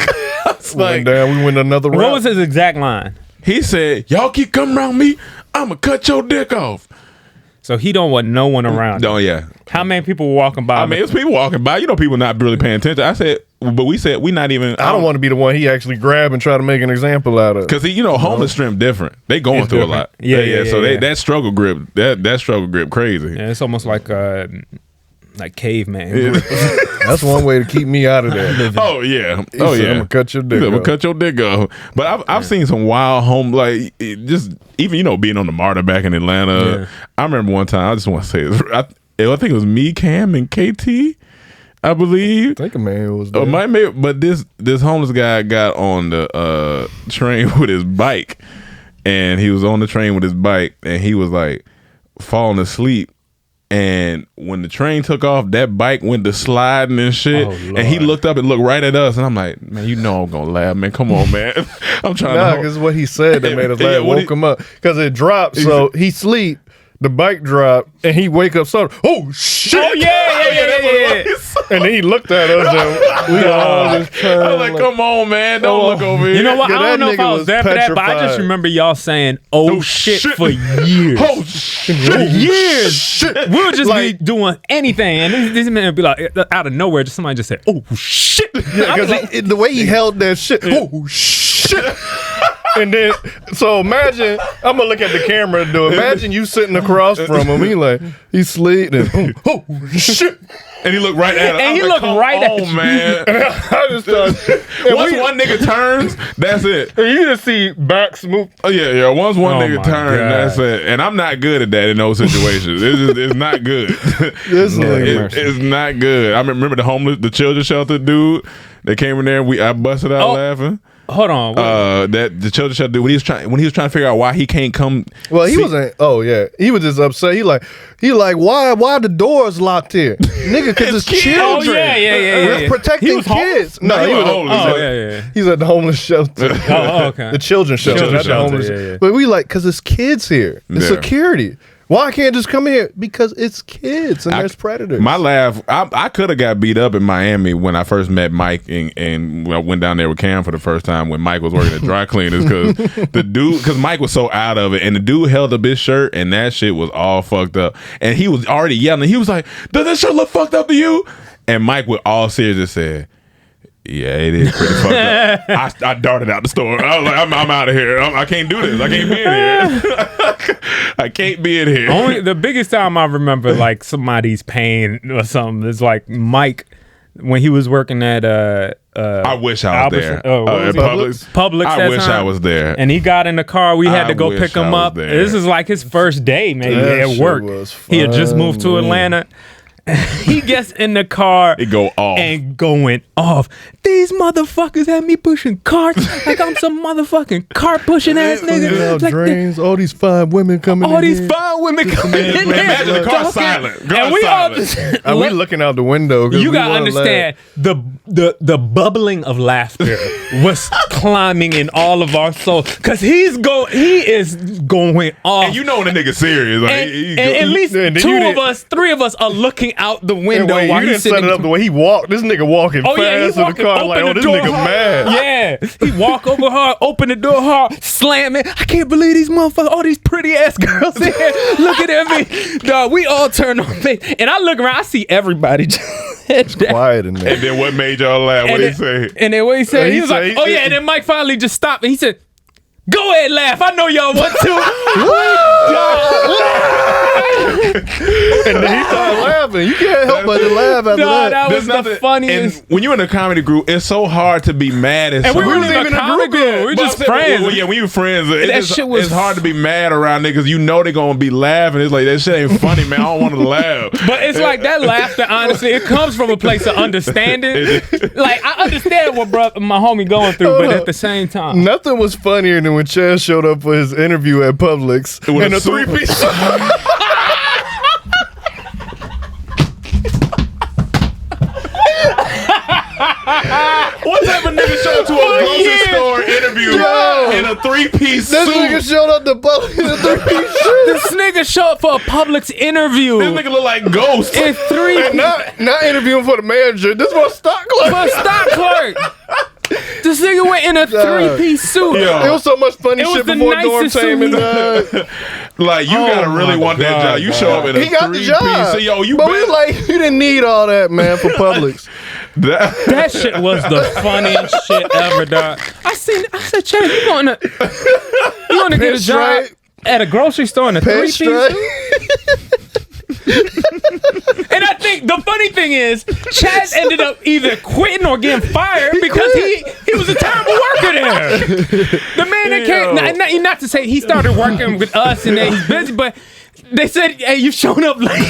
Speaker 8: We went down. We went another route.
Speaker 6: What was his exact line?
Speaker 1: He said, "Y'all keep coming around me, I'm gonna cut your dick off."
Speaker 6: So he don't want no one around.
Speaker 1: Oh yeah.
Speaker 6: How many people were walking by?
Speaker 1: I mean, it's people walking by. You know, people not really paying attention. I said, but we said we not even.
Speaker 8: I don't want to be the one he actually grab and try to make an example out of.
Speaker 1: Because homeless strength different. They going through a lot.
Speaker 6: Yeah.
Speaker 1: So that struggle grip, that struggle grip, crazy.
Speaker 6: Yeah, it's almost like caveman.
Speaker 1: Yeah.
Speaker 8: That's one way to keep me out of there.
Speaker 1: Oh yeah.
Speaker 8: I'm gonna cut your dick off.
Speaker 1: I'm gonna cut your dick off. But I've seen some wild home, like just even being on the MARTA back in Atlanta. Yeah. I remember one time. I just want to say this. I think it was me, Cam, and KT. I believe.
Speaker 8: I think a man was there.
Speaker 1: But this homeless guy got on the train with his bike, and he was on the train with his bike, and he was like falling asleep. And when the train took off, that bike went to sliding and shit. And he looked up and looked right at us, and I'm like, man, I'm gonna laugh, man. Come on, man. I'm trying to.
Speaker 8: Because what he said that made us laugh, woke him up because it dropped. So he sleep. The bike dropped, and he wake up suddenly. Oh shit!
Speaker 6: Oh yeah.
Speaker 8: And then he looked at us, and we all just turned.
Speaker 1: I was like, "Come on, man, don't look over here."
Speaker 6: You know what?
Speaker 8: Yeah,
Speaker 6: I don't know if I was there for that, but I just remember y'all saying, "Oh shit," for years.
Speaker 1: Oh shit!
Speaker 6: For years. Shit. We would just be doing anything, and this man would be like, out of nowhere, just somebody just said, "Oh shit!"
Speaker 8: Yeah, because the way he held that shit. Oh shit! And then, so imagine, I'm gonna look at the camera and do it. Imagine you sitting across from him. He's sleep and oh shit.
Speaker 1: And he looked right at us.
Speaker 6: And he looked right at you,
Speaker 1: man.
Speaker 8: I just thought,
Speaker 1: once one nigga turns, that's it.
Speaker 8: And you just see backs move.
Speaker 1: Oh yeah. Once one nigga turns, that's it. And I'm not good at that in those situations. It's not good. It's not good. I remember the children's shelter dude that came in there. I busted out laughing.
Speaker 6: Hold on.
Speaker 1: That the children's shelter dude when he was trying to figure out why he can't come.
Speaker 8: Well, he wasn't. Oh yeah, he was just upset. He like why the doors locked here, nigga? Because it's children.
Speaker 6: Oh yeah.
Speaker 8: We're protecting kids.
Speaker 1: No, he was homeless.
Speaker 8: He's at the homeless shelter.
Speaker 6: Okay.
Speaker 8: The children's shelter, not the homeless.
Speaker 6: Yeah.
Speaker 8: But we because it's kids here. It's security. Why can't just come here? Because it's kids and there's predators.
Speaker 1: My laugh, I could have got beat up in Miami when I first met Mike and I went down there with Cam for the first time when Mike was working at dry cleaners because Mike was so out of it and the dude held up his shirt and that shit was all fucked up and he was already yelling. He was like, "Does this shirt look fucked up to you?" And Mike with all seriousness said, "Yeah, it is pretty fucked up." I darted out the store. I was like, I'm out of here. I can't do this. I can't be in here. I can't be in here.
Speaker 6: Only the biggest time I remember like somebody's pain or something is like Mike when he was working at
Speaker 1: I wish I was there.
Speaker 6: At Publix.
Speaker 1: I wish I was there.
Speaker 6: And he got in the car. We had to go pick him up. This is like his first day, maybe at work. He had just moved to Atlanta. He gets in the car.
Speaker 1: It go off.
Speaker 6: And going off. These motherfuckers had me pushing carts like I'm some motherfucking cart pushing ass nigga. Like
Speaker 8: drains, all these fine women coming in.
Speaker 6: All these fine women coming in.
Speaker 1: Imagine the car silent.
Speaker 6: And we all just
Speaker 8: we looking out the window.
Speaker 6: You gotta understand the bubbling of laughter was climbing in all of our souls because he is going off.
Speaker 1: And you know when the nigga serious. Like,
Speaker 6: and at least three of us are looking out the window while
Speaker 8: you
Speaker 6: he's
Speaker 8: didn't set it up the way he walked. This nigga walking fast in the car like, oh, this nigga mad.
Speaker 6: Yeah, he walk over hard, open the door hard, slamming. I can't believe these motherfuckers, all these pretty ass girls in here looking at me. Dog, we all turn on face, and I look around, I see everybody just
Speaker 8: quiet in there.
Speaker 1: And then what made y'all laugh? What did he say?
Speaker 6: And then what he said, he was like, oh yeah, and then Mike finally just stopped and he said, go ahead, laugh. I know y'all want to.
Speaker 8: And then he started laughing. You can't help but to laugh after that.
Speaker 6: That was the funniest.
Speaker 1: And when you're in a comedy group, it's so hard to be mad at
Speaker 6: and we
Speaker 1: someone.
Speaker 6: weren't even in a comedy group. We were just friends.
Speaker 1: Well, yeah, when you friends,
Speaker 6: it's
Speaker 1: hard to be mad around niggas. You know they're going to be laughing. It's like, that shit ain't funny, man. I don't want to laugh.
Speaker 6: But it's like that laughter, honestly, it comes from a place of understanding. Like, I understand what my homie going through, but at the same time.
Speaker 8: Nothing was funnier than when Chaz showed up for his interview at Publix in a three-piece.
Speaker 1: What type of nigga show up to a grocery store interview in a three-piece suit?
Speaker 8: This nigga showed up to Publix in a three-piece suit.
Speaker 6: This nigga showed up for a Publix interview.
Speaker 1: This nigga look like Ghost.
Speaker 6: It's three.
Speaker 8: And not interviewing for the manager. This was stock clerk.
Speaker 6: For a stock clerk. This nigga went in a three-piece suit.
Speaker 8: Yo. It was so much funny shit before Dormtainment.
Speaker 1: Like, you gotta really want that job. You show up in a three-piece.
Speaker 8: He got the job.
Speaker 1: So, yo,
Speaker 8: but we like, you didn't need all that, man, for Publix.
Speaker 6: That shit was the funniest shit ever, dog. I said, Chad, you gonna get a job at a grocery store in a three-piece suit? And I think the funny thing is, Chaz ended up either quitting or getting fired because he was a terrible worker there. The man that came, not to say he started working with us and then he's busy, but they said, hey, you showing up late.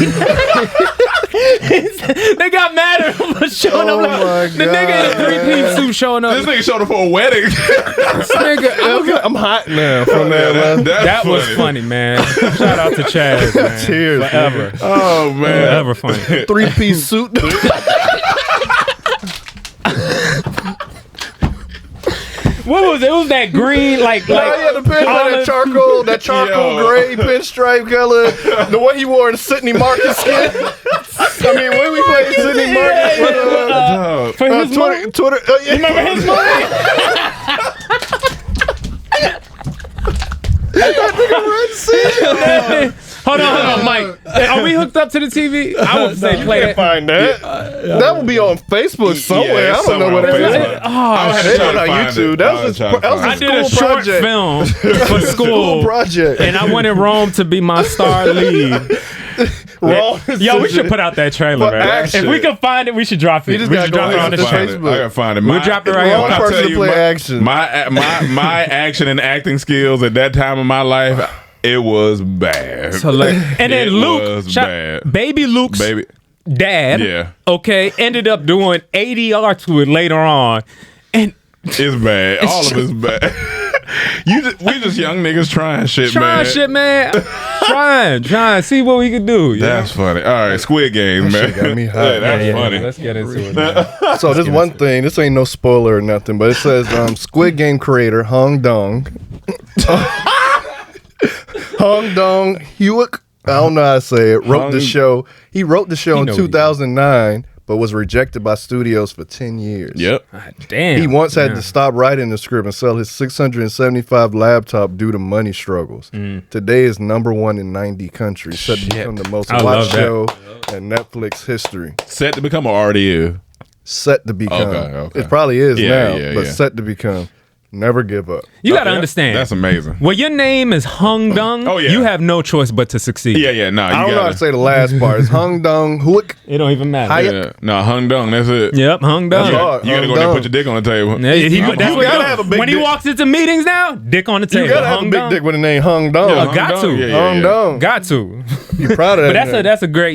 Speaker 6: They got mad at him for showing up late. The nigga in a three-piece suit showing up.
Speaker 1: This nigga showed up for a wedding.
Speaker 6: This nigga,
Speaker 8: I'm hot now from that.
Speaker 6: That was funny, man. Shout out to Chaz, man.
Speaker 8: Cheers.
Speaker 6: Forever.
Speaker 1: Oh, man.
Speaker 6: Forever funny.
Speaker 8: Three-piece suit.
Speaker 6: What was it? It was that green, like
Speaker 8: the pinstripe, that charcoal gray pinstripe color. The one he wore in Sidney Marcus skin. I mean, when we played Sidney Marcus
Speaker 6: for his
Speaker 8: Twitter.
Speaker 6: You remember his movie? Hold on, Mike. Are we hooked up to the TV? I would say play that.
Speaker 8: Find that. That will be on Facebook somewhere. I don't know what it is.
Speaker 1: I had to try to
Speaker 8: on
Speaker 1: find
Speaker 8: YouTube.
Speaker 1: it.
Speaker 8: That was a
Speaker 6: I did a
Speaker 8: school
Speaker 6: short
Speaker 8: project.
Speaker 6: film for school
Speaker 8: project.
Speaker 6: and I went in Rome to be my star lead. Yo, we should put out that trailer, man.
Speaker 8: Action.
Speaker 6: If we can find it, we should drop it.
Speaker 8: You just
Speaker 6: We
Speaker 8: gotta
Speaker 6: should
Speaker 8: go
Speaker 6: drop it on the
Speaker 8: Facebook.
Speaker 6: show.
Speaker 1: I gotta find it.
Speaker 6: We'll drop it right
Speaker 8: One
Speaker 6: on.
Speaker 8: person to play action.
Speaker 1: My action and acting skills at that time of my life, it was bad.
Speaker 6: So and then
Speaker 1: It
Speaker 6: Luke,
Speaker 1: was bad.
Speaker 6: baby Luke's dad, okay, ended up doing ADR to it later on, and
Speaker 1: it's bad. All of it's bad. We just young niggas trying shit, man.
Speaker 6: Trying, see what we can do.
Speaker 1: That's funny. All right, Squid Game, man.
Speaker 8: Got me hot.
Speaker 1: Yeah, that's funny.
Speaker 6: Let's get into it, man.
Speaker 8: So this one thing, this ain't no spoiler or nothing, but it says Squid Game creator Hong Dong Hewick, I don't know how to say it, wrote the show. He wrote the show in 2009, but was rejected by studios for 10 years.
Speaker 1: Yep.
Speaker 6: Damn.
Speaker 8: He once had to stop writing the script and sell his 675 laptop due to money struggles. Today is #1 in 90 countries, set to become the most watched show in Netflix history.
Speaker 1: Set to become or already is?
Speaker 8: Set to become.
Speaker 1: Okay.
Speaker 8: It probably is now, but
Speaker 1: yeah.
Speaker 8: set to become. Never give up.
Speaker 6: You got to understand.
Speaker 1: That's amazing.
Speaker 6: When your name is Hung Dung, you have no choice but to succeed.
Speaker 1: Yeah. No,
Speaker 8: I don't know how to say the last part. It's Hung Dung Huik.
Speaker 6: It don't even matter.
Speaker 1: Yeah. No, Hung Dung. That's it.
Speaker 6: Yep, Hung Dung.
Speaker 1: You got to go there and put your dick on the table.
Speaker 6: When he walks into meetings now, dick on the table.
Speaker 8: You gotta have a big dick with a name Hung Dung.
Speaker 1: Yeah,
Speaker 6: got to.
Speaker 8: Hung Dung.
Speaker 6: Got to.
Speaker 8: You're proud of that.
Speaker 6: But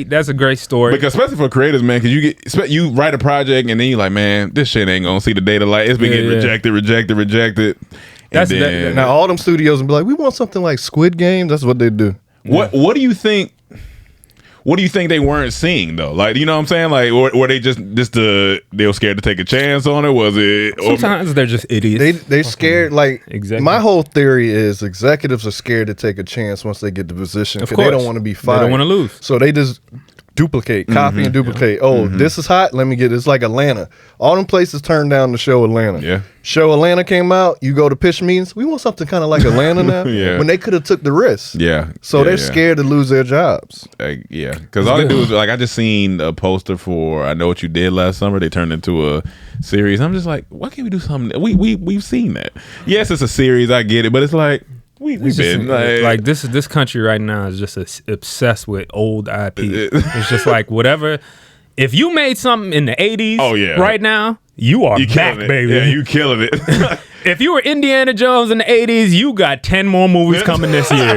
Speaker 6: that's a great story.
Speaker 1: Because especially for creators, man, because you write a project and then you're like, man, this shit ain't gonna see the day of light. It's been getting rejected.
Speaker 8: Now all them studios and be like, we want something like Squid Games. That's what they do.
Speaker 1: What do you think? What do you think they weren't seeing though? Like, you know what I'm saying? Like, were they just they were scared to take a chance on it? Was it?
Speaker 6: Sometimes they're just idiots.
Speaker 8: They scared. Like,
Speaker 6: exactly.
Speaker 8: My whole theory is executives are scared to take a chance once they get the position because they don't want to be fired.
Speaker 6: They don't want to lose.
Speaker 8: So they just duplicate, copy and duplicate. Oh, this is hot. Let me get it. It's like Atlanta. All them places turned down the show Atlanta.
Speaker 1: Yeah.
Speaker 8: Show Atlanta came out. You go to pitch meetings. We want something kind of like Atlanta now.
Speaker 1: Yeah.
Speaker 8: When they could have took the risk.
Speaker 1: Yeah.
Speaker 8: So they're scared to lose their jobs.
Speaker 1: Yeah. Because all they do is, like, I just seen a poster for I Know What You Did Last Summer. They turned into a series. I'm just like, why can't we do something? We've seen that. Yes, it's a series. I get it, but it's like. We've been
Speaker 6: like this country right now is just obsessed with old IP. It's just like whatever. If you made something in the 80s, right now you are back, baby.
Speaker 1: Yeah, you killing it.
Speaker 6: If you were Indiana Jones in the 80s, you got 10 more movies coming this year.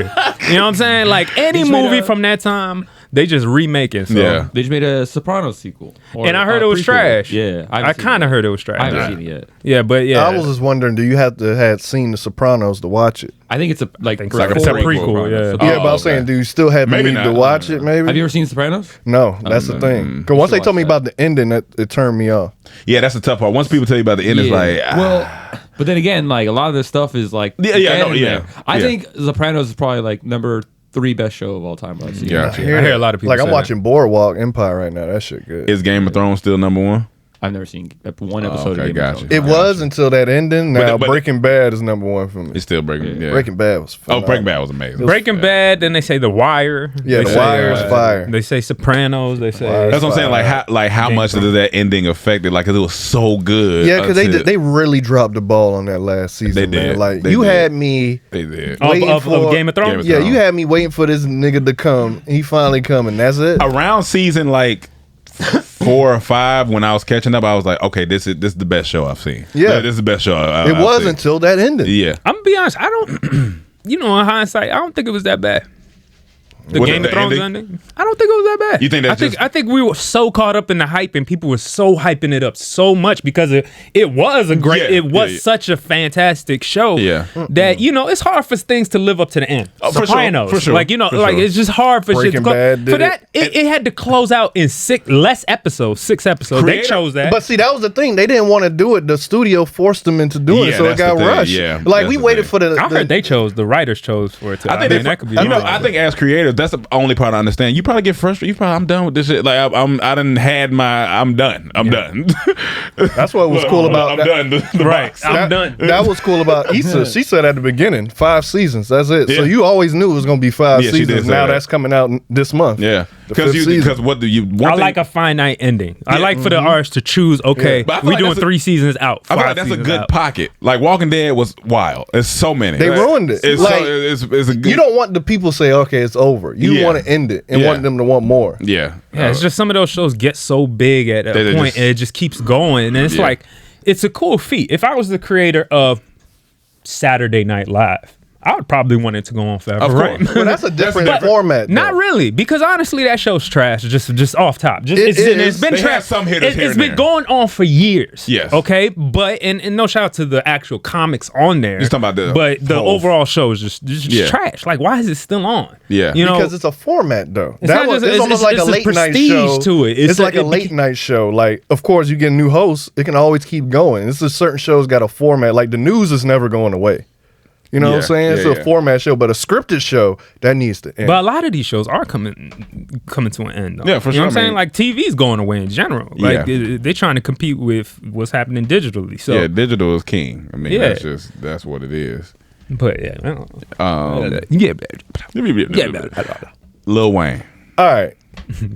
Speaker 6: You know what I'm saying? Like any movie from that time. They just remaking. So.
Speaker 7: They just made a Sopranos sequel.
Speaker 6: And I heard it was trash.
Speaker 7: Yeah.
Speaker 6: I kind of heard it was trash.
Speaker 7: I haven't seen it yet.
Speaker 6: Yeah, but
Speaker 8: I was just wondering, do you have to have seen The Sopranos to watch it?
Speaker 7: I think it's a
Speaker 6: prequel. Yeah.
Speaker 8: Yeah, but I was saying, do you still have need to watch it, maybe?
Speaker 7: Have you ever seen Sopranos?
Speaker 8: No, that's the thing. Because once they told me about the ending, it turned me off.
Speaker 1: Yeah, that's the tough part. Once people tell you about the end, it's like...
Speaker 7: But then again, like a lot of this stuff is like... I think Sopranos is probably like number 3 best show of all time.
Speaker 1: I
Speaker 6: hear a lot of people
Speaker 8: like I'm watching Boardwalk Empire right now. That shit good.
Speaker 1: Is Game of Thrones still number 1?
Speaker 7: I've never seen one episode of Game of Thrones.
Speaker 8: It was until that ending. Now Breaking Bad is number 1 for me.
Speaker 1: It's still Breaking Bad.
Speaker 8: Breaking Bad was phenomenal.
Speaker 1: Breaking Bad was amazing.
Speaker 6: Breaking Bad, then they say The Wire.
Speaker 8: Yeah, The Wire is fire.
Speaker 6: They say Sopranos. They say
Speaker 1: that's what I'm saying. Like how much did that ending affect it? Like, 'cause it was so good.
Speaker 8: Yeah, because they really dropped the ball on that last season.
Speaker 1: They did.
Speaker 8: Man. Like you had me.
Speaker 1: They did.
Speaker 6: Of Game of Thrones.
Speaker 8: Yeah, you had me waiting for this nigga to come. He finally coming. That's it.
Speaker 1: Around season like 4 or 5, when I was catching up, I was like, okay, this is the best show I've seen.
Speaker 8: Yeah,
Speaker 1: this is the best show.
Speaker 8: It was until that ended.
Speaker 1: Yeah,
Speaker 6: I'm gonna be honest. I don't. In hindsight, I don't think it was that bad. The Game of Thrones ending? I don't think it was that bad.
Speaker 1: You think that's
Speaker 6: I think we were so caught up in the hype and people were so hyping it up so much because it was a great, it was such a fantastic show that, it's hard for things to live up to the end. Sopranos.
Speaker 1: For sure.
Speaker 6: Like, it's just hard for
Speaker 8: Breaking
Speaker 6: shit to
Speaker 8: Bad
Speaker 6: for that. It had to close out in 6 episodes. They chose that.
Speaker 8: But see, that was the thing. They didn't want to do it. The studio forced them into doing it, so it got rushed.
Speaker 1: Yeah,
Speaker 8: like, we waited for the...
Speaker 6: I heard the writers chose for it to.
Speaker 1: I think that could be. I think as creators, that's the only part I understand. You probably get frustrated. I'm done with this shit. Like I'm done. I'm done.
Speaker 8: That's what was cool about.
Speaker 1: I'm done.
Speaker 6: I'm done.
Speaker 8: That was cool about Issa. She said at the beginning, 5 seasons. That's it. So you always knew it was going to be 5 seasons. Now that's coming out this month.
Speaker 1: Yeah, because what do you?
Speaker 6: I like a finite ending. I like for the artists to choose. Okay, we're doing 3 seasons out.
Speaker 1: I feel like that's a good pocket. Like Walking Dead was wild. It's so many.
Speaker 8: They ruined it.
Speaker 1: It's a good.
Speaker 8: You don't want the people to say, okay, it's over. You want to end it and want them to want more.
Speaker 1: Yeah.
Speaker 6: It's just some of those shows get so big at a point and it just keeps going. And it's like, it's a cool feat. If I was the creator of Saturday Night Live, I would probably want it to go on forever. Right?
Speaker 8: Well, that's a different format.
Speaker 6: Not really, because honestly, that show's trash. Just off top. It's been trash. It's been going on for years.
Speaker 1: Yes.
Speaker 6: Okay, but and no shout out to the actual comics on there.
Speaker 1: Just talking about
Speaker 6: the overall show is just trash. Like, why is it still on?
Speaker 1: Yeah,
Speaker 8: because it's a format though.
Speaker 6: It's
Speaker 8: almost like a late night show.
Speaker 6: To it.
Speaker 8: It's like a late night show. Like, of course, you get new hosts. It can always keep going. This is certain shows got a format. Like the news is never going away. You know what I'm saying? It's a format show, but a scripted show, that needs to end.
Speaker 6: But a lot of these shows are coming to an end, though.
Speaker 1: Yeah, for sure.
Speaker 6: You know what I'm saying? Like, TV's going away in general. Like, they're trying to compete with what's happening digitally. So
Speaker 1: yeah, digital is king. I mean, that's what it is.
Speaker 6: But,
Speaker 1: Lil Wayne.
Speaker 8: All right.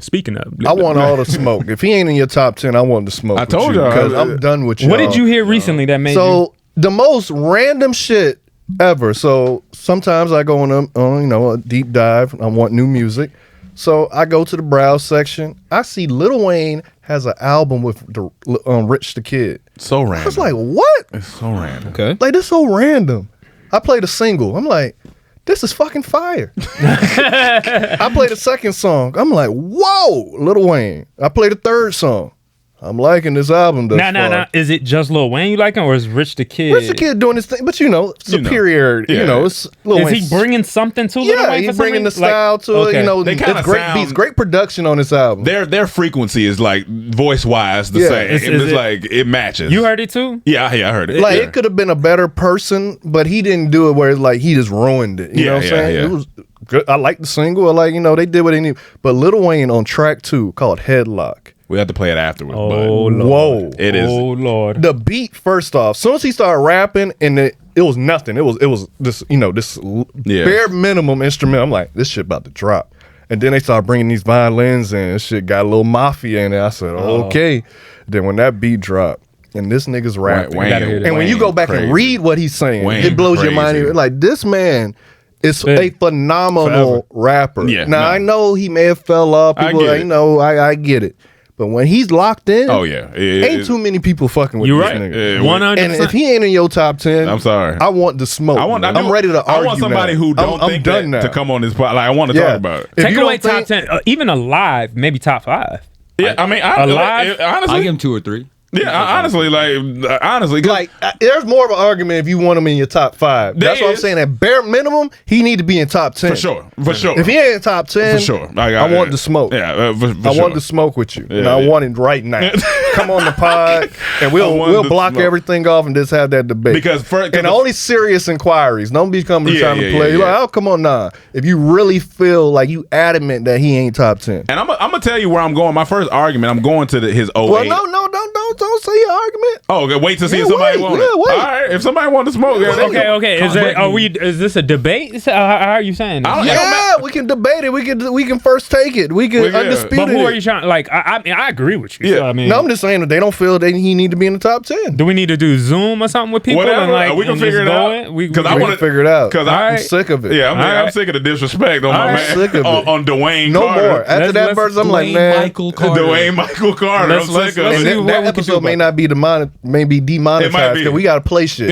Speaker 6: Speaking of,
Speaker 8: I want all the smoke. If he ain't in your top 10, I want the smoke.
Speaker 1: I told you
Speaker 8: because I'm done with you.
Speaker 6: What did you hear recently that made you?
Speaker 8: the most random shit ever. So sometimes I go on a deep dive. I want new music. So I go to the browse section. I see Lil Wayne has an album with Rich the Kid.
Speaker 1: So random.
Speaker 8: I was like, what?
Speaker 1: It's so random.
Speaker 6: Okay.
Speaker 8: Like, this so random. I played a single. I'm like, this is fucking fire. I played a second song. I'm like, whoa, Lil Wayne. I played a third song. I'm liking this album.
Speaker 6: Nah. Is it just Lil Wayne you liking, or is Rich the Kid?
Speaker 8: Rich the Kid doing his thing, but superiority. It's Lil
Speaker 6: Is
Speaker 8: Wayne.
Speaker 6: he bringing something to Lil Wayne?
Speaker 8: He's bringing the style to it.
Speaker 1: They
Speaker 8: it's great beats, great production on this album.
Speaker 1: Their frequency is like voice wise the same. It's like it matches.
Speaker 6: You heard it too?
Speaker 1: Yeah, I heard it.
Speaker 8: Like it could have been a better person, but he didn't do it where it's like he just ruined it. You know what I'm saying?
Speaker 1: Yeah.
Speaker 8: It was good. I like the single. I like, they did what they need. But Lil Wayne on track 2 called Headlock.
Speaker 1: We have to play it afterwards.
Speaker 6: Oh,
Speaker 1: but
Speaker 6: Lord.
Speaker 1: Whoa. It is.
Speaker 6: Oh, Lord.
Speaker 8: The beat, first off, as soon as he started rapping, and it was nothing. It was this, this bare minimum instrument. I'm like, this shit about to drop. And then they started bringing these violins in. This shit got a little mafia in it. I said, okay. Then when that beat dropped, and this nigga's rapping, and when you go back and read what he's saying, it blows your mind. Like, this man is a phenomenal rapper.
Speaker 1: Yeah,
Speaker 8: now, I know he may have fell off. People, I get it. But when he's locked in, ain't too many people fucking with this nigga.
Speaker 6: 100%.
Speaker 8: And if he ain't in your top 10,
Speaker 1: I'm sorry.
Speaker 8: I want the smoke. I'm ready to argue.
Speaker 1: I want somebody who don't think that to come on this pod. Like, I want to talk about it.
Speaker 6: Take away top 10, even alive, maybe top 5.
Speaker 1: Yeah, I mean,
Speaker 6: alive.
Speaker 1: Honestly,
Speaker 7: I give him 2 or 3.
Speaker 1: Yeah, honestly,
Speaker 8: there's more of an argument if you want him in your top 5. That's what I'm saying. At bare minimum, he need to be in top 10
Speaker 1: for sure.
Speaker 8: If he ain't in top 10,
Speaker 1: for sure,
Speaker 8: I want the smoke.
Speaker 1: Yeah,
Speaker 8: I want the smoke with you, and I want it right now. Come on the pod, and we'll block everything off and just have that debate.
Speaker 1: Because
Speaker 8: and only serious inquiries. Don't be coming trying to play. Like, oh, come on, nah. If you really feel like you adamant that he ain't top 10,
Speaker 1: and I'm gonna tell you where I'm going. My first argument, I'm going to his 08.
Speaker 8: Well, don't say your argument.
Speaker 1: Oh, okay. Wait to see if somebody wants it.
Speaker 8: Wait.
Speaker 1: All right. If somebody wants to smoke,
Speaker 6: okay. Is this a debate? How are you saying?
Speaker 8: We can debate it. We can first take it. We can undispute it.
Speaker 6: But who are you trying? Like, I agree with you.
Speaker 1: Yeah.
Speaker 6: So, I mean,
Speaker 8: no, I'm just saying that they don't feel that he need to be in the top 10.
Speaker 6: Do we need to do Zoom or something with people?
Speaker 1: Whatever.
Speaker 6: And
Speaker 1: we can figure it out.
Speaker 8: Because I want to figure it out. Because
Speaker 1: I'm
Speaker 8: sick of it.
Speaker 1: Yeah, I'm sick of the disrespect on my man.
Speaker 8: Sick of it.
Speaker 1: On Dwayne
Speaker 8: no
Speaker 1: Carter.
Speaker 8: more. After that verse, I'm like, man.
Speaker 1: Dwayne Michael Carter. I'm sick of it.
Speaker 8: And that episode may not be demonetized because we got to play shit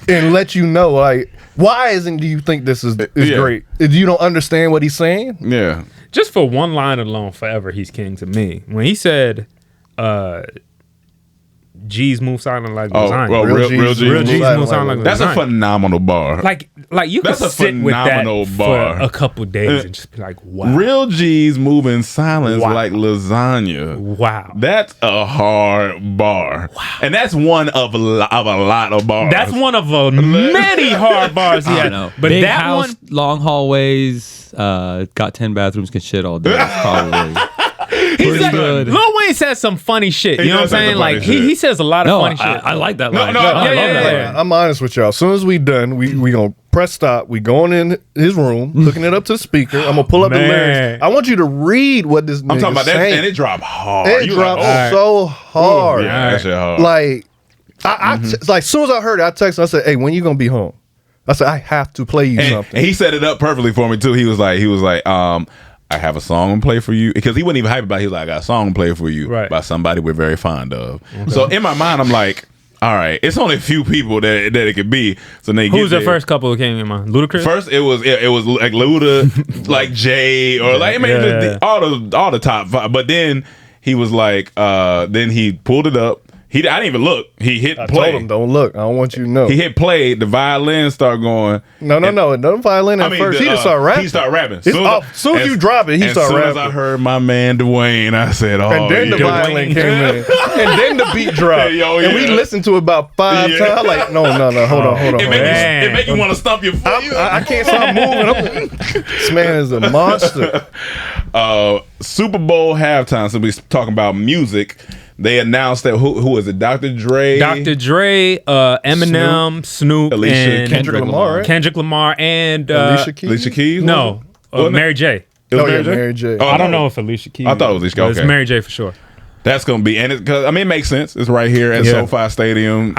Speaker 8: and let you know, like, why do you think this is great? If you don't understand what he's saying?
Speaker 1: Yeah.
Speaker 6: Just for one line alone, forever he's king to me. When he said, G's move silent like lasagna.
Speaker 1: Well, real G's
Speaker 6: move silent like lasagna.
Speaker 1: That's a phenomenal bar.
Speaker 6: Like you can sit with that for a couple days and just be like, wow.
Speaker 1: Real G's moving silence like lasagna.
Speaker 6: Wow.
Speaker 1: That's a hard bar. Wow. And that's one of a lot of bars.
Speaker 6: That's one of many hard bars he had.
Speaker 7: But big
Speaker 6: that
Speaker 7: house,
Speaker 6: one,
Speaker 7: long hallways, got 10 bathrooms, can shit all day. Probably.
Speaker 6: Lil Wayne says some funny shit. You know what I'm saying? Like he says a lot of funny shit.
Speaker 7: I like that line.
Speaker 8: I'm honest with y'all. As soon as we done, we gonna press stop. We going in his room, hooking it up to the speaker. I'm gonna pull up the lyrics. I want you to read what this nigga's
Speaker 1: I'm talking about
Speaker 8: saying.
Speaker 1: that, and it dropped hard.
Speaker 8: It dropped so hard.
Speaker 1: Yeah, that shit hard.
Speaker 8: Like, like as soon as I heard it, I texted him. I said, "Hey, when you gonna be home?" I said, "I have to play you something."
Speaker 1: And he set it up perfectly for me too. He was like, I have a song to play for you, because he wasn't even hype about it. He was like, I got a song to play for you by somebody we're very fond of. Okay. So in my mind, I'm like, all right, it's only a few people that it could be. So they
Speaker 6: who's the first couple that came in mind? Ludacris?
Speaker 1: First, it was like Luda, like Jay, or like all the top 5. But then he was like, then he pulled it up. I didn't even look. He hit play.
Speaker 8: I told him, don't look. I don't want you to know.
Speaker 1: He hit play. The violin started going.
Speaker 8: No. No violin at first. He just started rapping.
Speaker 1: He started rapping.
Speaker 8: As soon as you drop it, he started rapping.
Speaker 1: As soon as I heard my man Dwayne, I said, oh,
Speaker 8: and then the violin came in. And then the beat dropped. And we listened to it about 5 times. I'm like, no, hold on.
Speaker 1: It make you want to stomp your foot.
Speaker 8: I can't stop moving. This man is a monster.
Speaker 1: Super Bowl halftime. So we talking about music. They announced that who was it? Dr. Dre,
Speaker 6: Eminem, Snoop, and
Speaker 8: Kendrick Lamar, right?
Speaker 6: Kendrick Lamar, and
Speaker 1: Alicia Keys.
Speaker 6: No, Mary J.
Speaker 8: Mary J.
Speaker 6: I don't know if Alicia Keys.
Speaker 1: I thought it was Alicia. Okay.
Speaker 6: It's Mary J for sure.
Speaker 1: That's gonna be, and because I mean, it makes sense. It's right here at SoFi Stadium.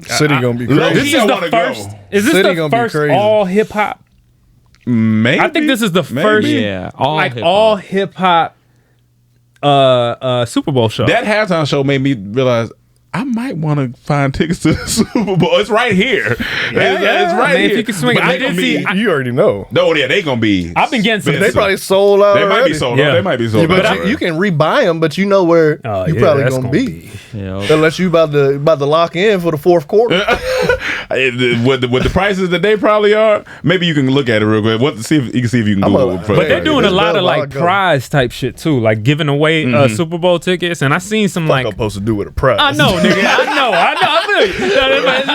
Speaker 8: City gonna be crazy.
Speaker 6: This is the first. Is this
Speaker 8: City
Speaker 6: the
Speaker 8: gonna be
Speaker 6: first
Speaker 8: crazy.
Speaker 6: all hip hop?
Speaker 1: Maybe.
Speaker 6: I think this is the first.
Speaker 7: Yeah, all hip-hop.
Speaker 6: all hip hop. Super Bowl show.
Speaker 1: That halftime show made me realize I might want to find tickets to the Super Bowl. It's right here. It's right here.
Speaker 6: If you can swing it.
Speaker 1: But
Speaker 6: I
Speaker 1: they
Speaker 6: did
Speaker 1: gonna
Speaker 6: see.
Speaker 1: be-
Speaker 8: You already know.
Speaker 1: No, yeah, they gonna be.
Speaker 6: I've been getting some.
Speaker 8: They probably sold out.
Speaker 1: They might
Speaker 8: already.
Speaker 1: be sold
Speaker 6: Yeah.
Speaker 1: out. They might be sold
Speaker 8: But
Speaker 1: out.
Speaker 8: you can rebuy them, but you know where you probably
Speaker 6: that's
Speaker 8: gonna be.
Speaker 7: Yeah.
Speaker 8: Unless you about to lock in for the fourth quarter.
Speaker 1: with the prices that they probably are, maybe you can look at it real quick. See if you can Google.
Speaker 6: But they're doing a lot
Speaker 8: better
Speaker 6: of
Speaker 8: while
Speaker 6: like
Speaker 8: ago.
Speaker 6: prize type shit too, like giving away Super Bowl tickets. And I seen some
Speaker 8: Like
Speaker 6: like.
Speaker 8: I'm supposed to do with a prize.
Speaker 6: I know, nigga. I feel you.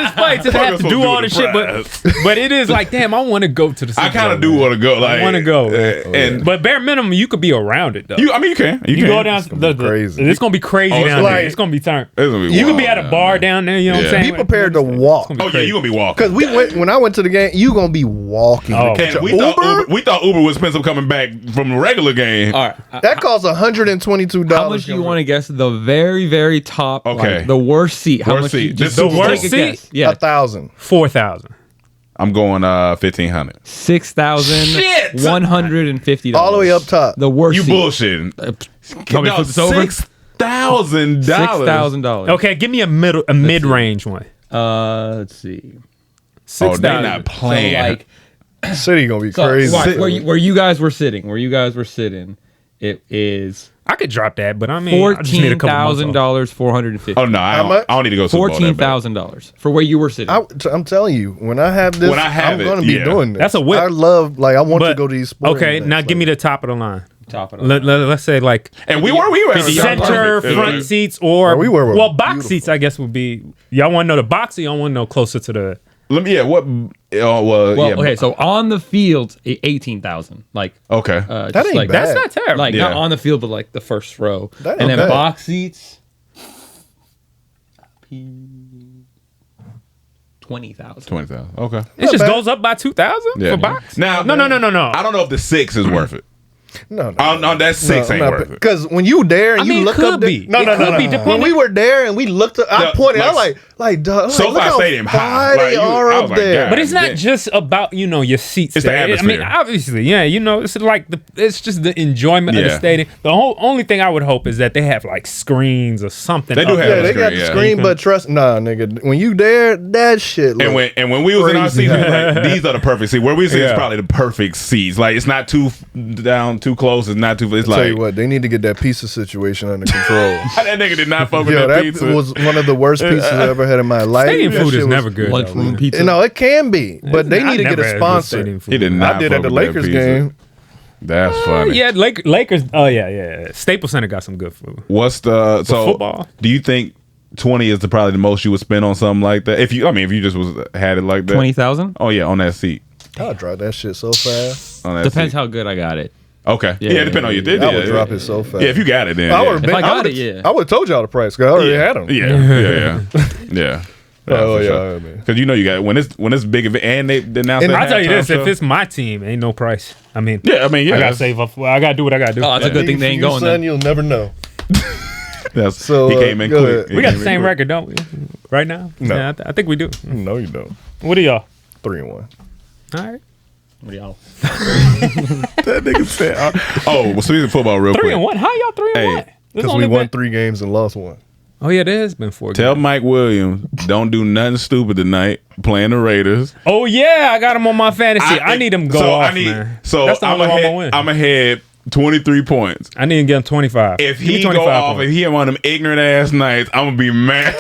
Speaker 6: It's funny to have to do all this shit, but it is like, damn, I want to go to the Super
Speaker 1: I kind
Speaker 6: Bowl,
Speaker 1: of do want to go. Like,
Speaker 6: I want to go,
Speaker 1: and
Speaker 6: but bare minimum, you could be around it though.
Speaker 1: you can.
Speaker 6: You
Speaker 1: can.
Speaker 6: go down.
Speaker 8: gonna be crazy.
Speaker 6: It's gonna be crazy
Speaker 1: it's
Speaker 6: down
Speaker 1: gonna
Speaker 6: there.
Speaker 8: be-
Speaker 6: It's gonna be turned.
Speaker 1: It's gonna be
Speaker 6: You could be
Speaker 1: wild
Speaker 6: at a bar down there. You know what I'm
Speaker 1: Yeah.
Speaker 6: saying?
Speaker 8: Be prepared to walk.
Speaker 1: Oh yeah, you gonna be walking.
Speaker 8: Because when I went to the game, you gonna be walking.
Speaker 6: Oh.
Speaker 8: To catch
Speaker 1: And
Speaker 8: a
Speaker 1: we thought Uber was expensive coming back from the regular game.
Speaker 7: All right.
Speaker 8: That costs $122.
Speaker 7: How much do you want to guess the very, very top?
Speaker 1: Okay.
Speaker 7: Like, the worst seat. How
Speaker 1: Worst
Speaker 7: much?
Speaker 1: seat.
Speaker 7: You
Speaker 1: This
Speaker 7: just
Speaker 1: Super Bowl.
Speaker 7: take a
Speaker 6: Worst
Speaker 7: guess.
Speaker 6: seat?
Speaker 7: Yeah.
Speaker 8: 1,000.
Speaker 6: 4,000.
Speaker 1: I'm going 1,500.
Speaker 7: $6,150.
Speaker 8: All the way up top.
Speaker 7: The worst.
Speaker 1: You
Speaker 7: seat.
Speaker 1: bullshitting.
Speaker 7: Can we flip this over?
Speaker 1: $6,000.
Speaker 7: $6,000.
Speaker 6: Okay, give me a mid range one.
Speaker 7: Let's see.
Speaker 1: Oh, they
Speaker 6: 6,000.
Speaker 1: not playing.
Speaker 8: City gonna be
Speaker 7: So,
Speaker 8: crazy.
Speaker 7: right, where you guys were sitting, it is
Speaker 6: I could drop that, but I mean, I just need a couple months off.
Speaker 7: $14,000, $450.
Speaker 1: Oh no, I
Speaker 8: much?
Speaker 1: don't need to go Super Bowl that bad.
Speaker 7: $14,000 for where you were sitting.
Speaker 8: I'm telling you, when I have this,
Speaker 1: When I have
Speaker 8: I'm
Speaker 1: it,
Speaker 8: gonna be
Speaker 1: yeah.
Speaker 8: doing this.
Speaker 6: That's a whip.
Speaker 8: I love, I want to
Speaker 6: But-
Speaker 8: go to these sports.
Speaker 6: Okay,
Speaker 8: events.
Speaker 6: now give me the top of the line.
Speaker 7: Top of it.
Speaker 6: Let's say like
Speaker 1: And we were
Speaker 6: center
Speaker 1: perfect.
Speaker 6: front seats or
Speaker 8: we were
Speaker 6: well box
Speaker 8: beautiful.
Speaker 6: seats. I guess would be. Y'all want to know the box or y'all want to know closer to the.
Speaker 1: Let me. Yeah. What?
Speaker 7: Okay, so on the field, 18,000. Like,
Speaker 1: Okay.
Speaker 8: That
Speaker 7: just
Speaker 8: ain't
Speaker 7: like
Speaker 8: bad.
Speaker 6: That's not terrible.
Speaker 7: Like
Speaker 1: Yeah.
Speaker 7: not on the field, but like the first row,
Speaker 8: That
Speaker 7: and
Speaker 8: ain't
Speaker 7: then
Speaker 8: bad.
Speaker 7: box seats. 20,000.
Speaker 1: 20,000. Okay.
Speaker 6: It just
Speaker 8: bad.
Speaker 6: goes up by 2,000
Speaker 1: Yeah.
Speaker 6: for box.
Speaker 1: Now,
Speaker 6: No.
Speaker 1: I don't know if the 6 is worth it.
Speaker 8: No,
Speaker 1: Oh, that 6 ain't worth it.
Speaker 8: Because when you there and
Speaker 6: I
Speaker 8: you
Speaker 6: mean, it
Speaker 8: look
Speaker 6: could
Speaker 8: up there,
Speaker 6: be.
Speaker 8: no,
Speaker 6: It
Speaker 8: no,
Speaker 6: could
Speaker 8: no,
Speaker 6: be,
Speaker 8: no.
Speaker 6: depending-
Speaker 8: When we were there and we looked, I
Speaker 1: The-
Speaker 8: pointed. I'm
Speaker 1: like,
Speaker 8: like,
Speaker 1: SoFi
Speaker 8: look how
Speaker 1: Stadium high.
Speaker 8: high
Speaker 1: Like,
Speaker 8: they are
Speaker 1: I
Speaker 8: up
Speaker 1: was like,
Speaker 8: there.
Speaker 1: God.
Speaker 6: But it's not
Speaker 1: Yeah.
Speaker 6: just about your seats.
Speaker 1: It's the
Speaker 6: there. I mean,
Speaker 1: atmosphere.
Speaker 6: obviously, yeah. It's like it's just the enjoyment of the
Speaker 1: Yeah.
Speaker 6: stadium. The only thing I would hope is that they have like screens or something.
Speaker 1: They do
Speaker 6: up
Speaker 1: have
Speaker 6: there.
Speaker 8: Yeah, they got the
Speaker 1: Yeah.
Speaker 8: screen, but trust, nah, nigga. When you there, that shit.
Speaker 1: And
Speaker 8: look
Speaker 1: when we was in our
Speaker 8: crazy.
Speaker 1: seats, we was like, these are the perfect seats. Where we sit is
Speaker 6: Yeah.
Speaker 1: probably the perfect seats. Like it's not too down, too close. It's not too. It's
Speaker 8: Tell
Speaker 1: like
Speaker 8: you what, they need to get that pizza situation under control.
Speaker 1: that nigga did not fuck with
Speaker 8: Yo,
Speaker 1: that
Speaker 8: that
Speaker 1: pizza.
Speaker 8: was one of the worst pizzas I ever had in my life.
Speaker 6: Stadium
Speaker 8: That
Speaker 6: food
Speaker 8: shit
Speaker 6: is
Speaker 8: was-
Speaker 6: never good.
Speaker 7: Lunchroom
Speaker 6: though.
Speaker 7: pizza.
Speaker 8: You know, it can be, but they
Speaker 6: I
Speaker 8: need to get
Speaker 6: never
Speaker 8: a
Speaker 6: had good
Speaker 8: sponsor.
Speaker 6: stadium food.
Speaker 1: He did not.
Speaker 8: I did
Speaker 1: fuck
Speaker 8: at the
Speaker 1: with that
Speaker 8: Lakers
Speaker 1: pizza.
Speaker 8: game.
Speaker 1: That's funny.
Speaker 6: Yeah, Lakers. Oh yeah. Staples Center got some good food.
Speaker 1: What's the so?
Speaker 6: football?
Speaker 1: Do you think 20 is probably the most you would spend on something like that? If you just had it like that,
Speaker 7: 20,000.
Speaker 1: Oh yeah, on that seat.
Speaker 8: I'll drop that shit so fast.
Speaker 1: On that
Speaker 7: Depends
Speaker 1: seat.
Speaker 7: how good I got it.
Speaker 1: Okay. Yeah, it depends on you.
Speaker 8: I would drop it so fast.
Speaker 1: Yeah, if you got it, then
Speaker 8: I
Speaker 1: yeah.
Speaker 8: would
Speaker 7: If I got it, yeah.
Speaker 8: I would have told y'all the price because I already had them.
Speaker 1: Yeah.
Speaker 8: Oh,
Speaker 1: for
Speaker 8: yeah,
Speaker 1: sure.
Speaker 8: man.
Speaker 1: Because you know you got when it's big event and they announced.
Speaker 8: And
Speaker 1: that
Speaker 6: I'll tell you
Speaker 1: halftime
Speaker 6: this: if
Speaker 1: show.
Speaker 6: it's my team, ain't no price. I mean,
Speaker 1: yeah,
Speaker 6: I gotta
Speaker 1: that's-
Speaker 6: save up. I gotta do what I gotta do.
Speaker 7: Oh, that's a good thing they ain't going
Speaker 8: son,
Speaker 7: then.
Speaker 8: you'll never know.
Speaker 1: That's
Speaker 8: So,
Speaker 1: he came in
Speaker 8: go
Speaker 1: quick.
Speaker 8: ahead.
Speaker 1: He
Speaker 6: We got
Speaker 1: came
Speaker 6: the
Speaker 1: in
Speaker 6: same
Speaker 1: quick.
Speaker 6: record, don't we? Right now?
Speaker 8: No.
Speaker 6: Yeah, I think we do.
Speaker 8: No, you don't.
Speaker 6: What are y'all?
Speaker 8: 3-1.
Speaker 6: All right.
Speaker 7: What do y'all?
Speaker 1: That nigga said, "Oh, well, speaking of football, real
Speaker 6: 3-1.
Speaker 1: quick.
Speaker 6: How y'all 3-1?
Speaker 1: Hey,
Speaker 6: This
Speaker 8: Because
Speaker 6: only
Speaker 8: we won
Speaker 6: been-
Speaker 8: 3 games and lost 1.
Speaker 6: Oh yeah, there has been 4
Speaker 1: Tell
Speaker 6: games.
Speaker 1: Mike Williams don't do nothing stupid tonight playing the Raiders.
Speaker 6: Oh yeah, I got him on my fantasy. I need him to go off, man.
Speaker 1: So
Speaker 6: That's the
Speaker 1: I'm
Speaker 6: only one I'm gonna
Speaker 1: ahead.
Speaker 6: win.
Speaker 1: I'm ahead 23 points.
Speaker 6: I need to get him 25.
Speaker 1: If
Speaker 6: Give me
Speaker 1: he go
Speaker 6: 25
Speaker 1: off,
Speaker 6: points.
Speaker 1: if he had one of them ignorant ass nights, I'm gonna be mad.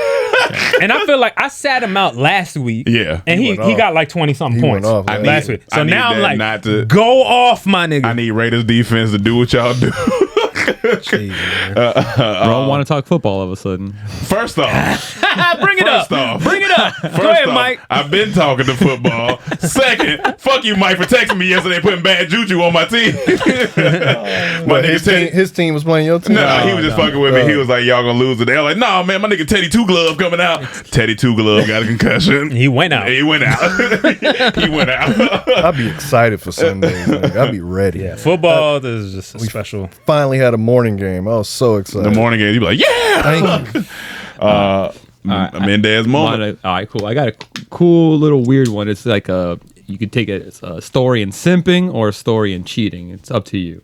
Speaker 6: And I feel like I sat him out last week.
Speaker 1: Yeah.
Speaker 6: And he
Speaker 8: went off.
Speaker 6: got like 20 something
Speaker 8: He
Speaker 6: points
Speaker 8: went off
Speaker 6: last week. So
Speaker 1: I need
Speaker 6: now I'm
Speaker 1: that
Speaker 6: like,
Speaker 1: not to-
Speaker 6: go off, my nigga.
Speaker 1: I need Raiders defense to do what y'all do.
Speaker 6: Jeez, man.
Speaker 7: Bro, want to talk football all of a sudden.
Speaker 1: First off,
Speaker 6: Bring it up.
Speaker 1: first off,
Speaker 6: Bring it up.
Speaker 1: First
Speaker 6: Go ahead,
Speaker 1: off,
Speaker 6: Mike.
Speaker 1: I've been talking to football. Second, fuck you, Mike, for texting me yesterday putting bad juju on my team. My
Speaker 8: But
Speaker 1: nigga Teddy.
Speaker 8: his team was playing your team.
Speaker 1: No, he was just fucking with me. He was like, y'all gonna lose today. I'm like, nah, man, my nigga Teddy Two Glove coming out. Teddy Two Glove got a concussion.
Speaker 6: He went out.
Speaker 1: He went out. He went out.
Speaker 8: I'd be excited for Sundays. Nigga. I'd be ready.
Speaker 6: Yeah, football is just special.
Speaker 8: Finally had a morning game. I was so excited.
Speaker 1: The morning game, you be like, yeah.
Speaker 8: Thank you.
Speaker 1: Mendez Moment.
Speaker 7: All right, cool. I got a cool little weird one. It's like you could take a story in simping or a story in cheating. It's up to you.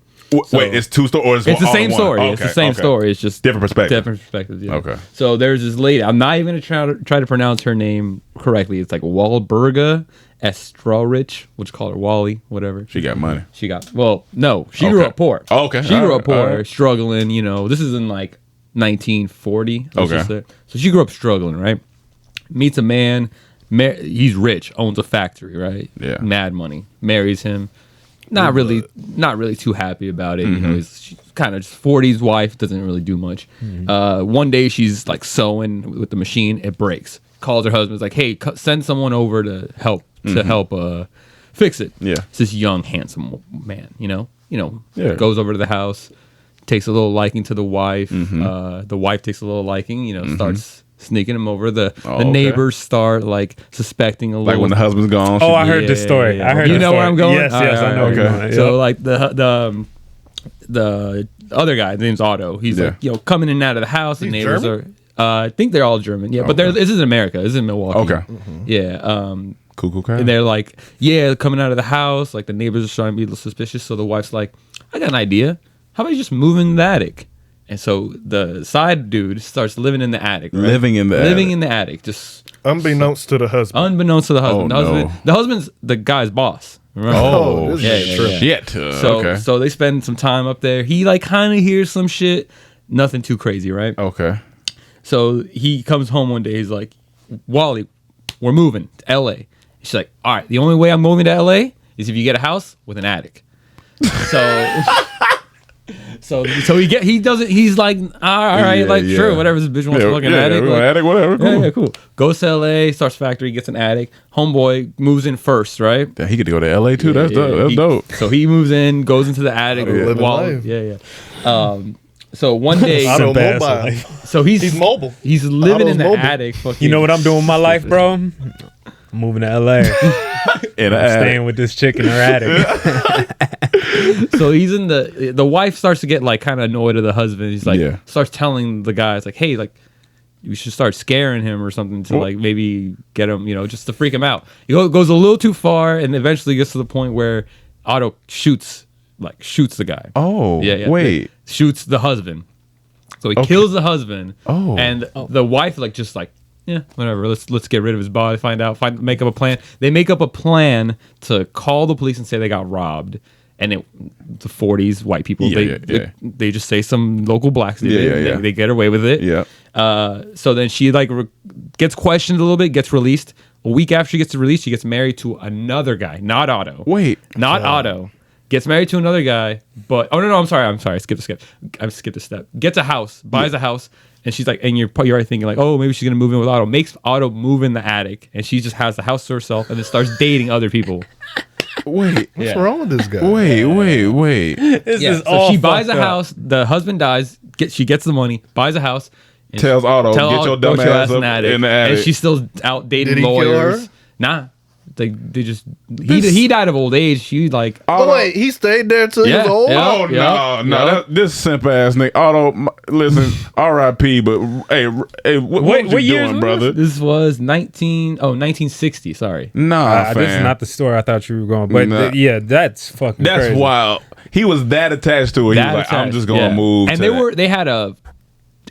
Speaker 1: Wait, it's two stories.
Speaker 7: It's the same story. It's the same story. It's just
Speaker 1: different perspectives.
Speaker 7: Different perspectives. Yeah.
Speaker 1: Okay.
Speaker 7: So there's this lady. I'm not even gonna try to pronounce her name correctly. It's like Walburga Estrarich. We'll just call her Wally. Whatever.
Speaker 1: She got money.
Speaker 7: She grew up poor.
Speaker 1: Oh, okay.
Speaker 7: She grew up poor,
Speaker 1: right.
Speaker 7: struggling. You know, this is in like 1940.
Speaker 1: Okay.
Speaker 7: So she grew up struggling, right? Meets a man. He's rich, owns a factory, right?
Speaker 1: Yeah.
Speaker 7: Mad money. Marries him. Not really too happy about it. You know, she's kind of just 40s wife, doesn't really do much. One day she's like sewing with the machine, it breaks. Calls her husband, is like, hey, send someone over to help fix it.
Speaker 1: Yeah.
Speaker 7: It's this young, handsome man,
Speaker 1: Yeah.
Speaker 7: goes over to the house, takes a little liking to the wife. The wife takes a little liking, starts sneaking him over. The neighbors start like suspecting a little.
Speaker 1: Like when the husband's gone.
Speaker 6: I heard this story. I heard.
Speaker 7: You know where I'm going?
Speaker 6: Yes, I know.
Speaker 1: Okay.
Speaker 6: Where you're going.
Speaker 7: So like the other guy, his name's Otto. He's like coming in and out of the house. The neighbors
Speaker 8: German?
Speaker 7: are. I think they're all German. Yeah, but this is in America. This is in Milwaukee.
Speaker 1: Okay.
Speaker 7: Yeah.
Speaker 1: Cool.
Speaker 7: And they're like, coming out of the house. Like the neighbors are starting to be a little suspicious. So the wife's like, I got an idea. How about you just move in the attic? And so the side dude starts living in the attic. Right?
Speaker 1: Living in the attic.
Speaker 7: Just
Speaker 8: Unbeknownst to the husband.
Speaker 7: unbeknownst to the husband.
Speaker 1: Oh,
Speaker 7: The husband's the guy's boss. Remember?
Speaker 1: Oh,
Speaker 8: this is true.
Speaker 1: shit.
Speaker 7: So they spend some time up there. He like kind of hears some shit. Nothing too crazy, right?
Speaker 1: Okay.
Speaker 7: So he comes home one day. He's like, Wally, we're moving to L.A. She's like, all right, the only way I'm moving to L.A. is if you get a house with an attic. So he's like, all right, sure, whatever, this bitch wants a fucking attic.
Speaker 1: Attic, whatever. Cool.
Speaker 7: Yeah, cool. Goes to LA, starts factory, gets an attic. Homeboy moves in first, right?
Speaker 1: Yeah, he get to go to LA too. That's dope.
Speaker 7: So he moves in, goes into the attic.
Speaker 8: living life.
Speaker 7: Yeah. So one day,
Speaker 8: Automobile.
Speaker 7: so he's
Speaker 8: mobile.
Speaker 7: He's living
Speaker 8: Auto's
Speaker 7: in the
Speaker 8: mobile.
Speaker 7: attic. Fucking,
Speaker 6: You know what I'm doing with my life, bro? I'm moving to LA.
Speaker 1: In
Speaker 6: I'm staying with this chick in her attic.
Speaker 7: So he's in the wife starts to get like kind of annoyed at the husband. He's like, starts telling the guys like, hey, like, you should start scaring him or something to like maybe get him, just to freak him out. He goes a little too far and eventually gets to the point where Otto shoots the guy.
Speaker 1: Oh,
Speaker 7: yeah.
Speaker 1: Wait.
Speaker 7: Shoots the husband. So he kills the husband.
Speaker 1: Oh.
Speaker 7: And the wife yeah, whatever. Let's get rid of his body. Make up a plan. They make up a plan to call the police and say they got robbed. And the 40s, white people, they just say some local blacks did it. They get away with it.
Speaker 1: Yeah.
Speaker 7: So then she gets questioned a little bit, gets released. A week after she gets released, she gets married to another guy, not Otto.
Speaker 1: Wait.
Speaker 7: Not Otto. Gets married to another guy, but I'm sorry. I skipped a step. Gets a house, buys a house, and she's like, and you're already thinking like, oh, maybe she's gonna move in with Otto. Makes Otto move in the attic, and she just has the house to herself, and then starts dating other people.
Speaker 1: Wait.
Speaker 8: What's wrong with this guy?
Speaker 1: Wait.
Speaker 6: This is
Speaker 7: So
Speaker 6: all
Speaker 7: she buys a
Speaker 6: fucked up.
Speaker 7: house. The husband dies. She gets the money, buys a house. And
Speaker 1: Tells Otto, get your dumb ass up in the attic.
Speaker 7: And she's still out dating
Speaker 8: Did he kill
Speaker 7: lawyers.
Speaker 8: her?
Speaker 7: Nah. They just he died of old age. She like
Speaker 8: Oh, wait, he stayed there till he was old?
Speaker 7: yeah.
Speaker 1: Oh no! This simp ass nigga. Otto, listen, R.I.P. But hey, what you
Speaker 6: years
Speaker 1: doing,
Speaker 6: was
Speaker 1: brother?
Speaker 7: this was 1960. Sorry.
Speaker 1: Nah,
Speaker 6: This is
Speaker 1: fam.
Speaker 6: not the story I thought you were going. But
Speaker 1: Nah.
Speaker 6: that's fucking
Speaker 1: That's
Speaker 6: crazy.
Speaker 1: wild. He was that attached to it. He was like, I'm just gonna move.
Speaker 7: And
Speaker 1: to
Speaker 7: they had a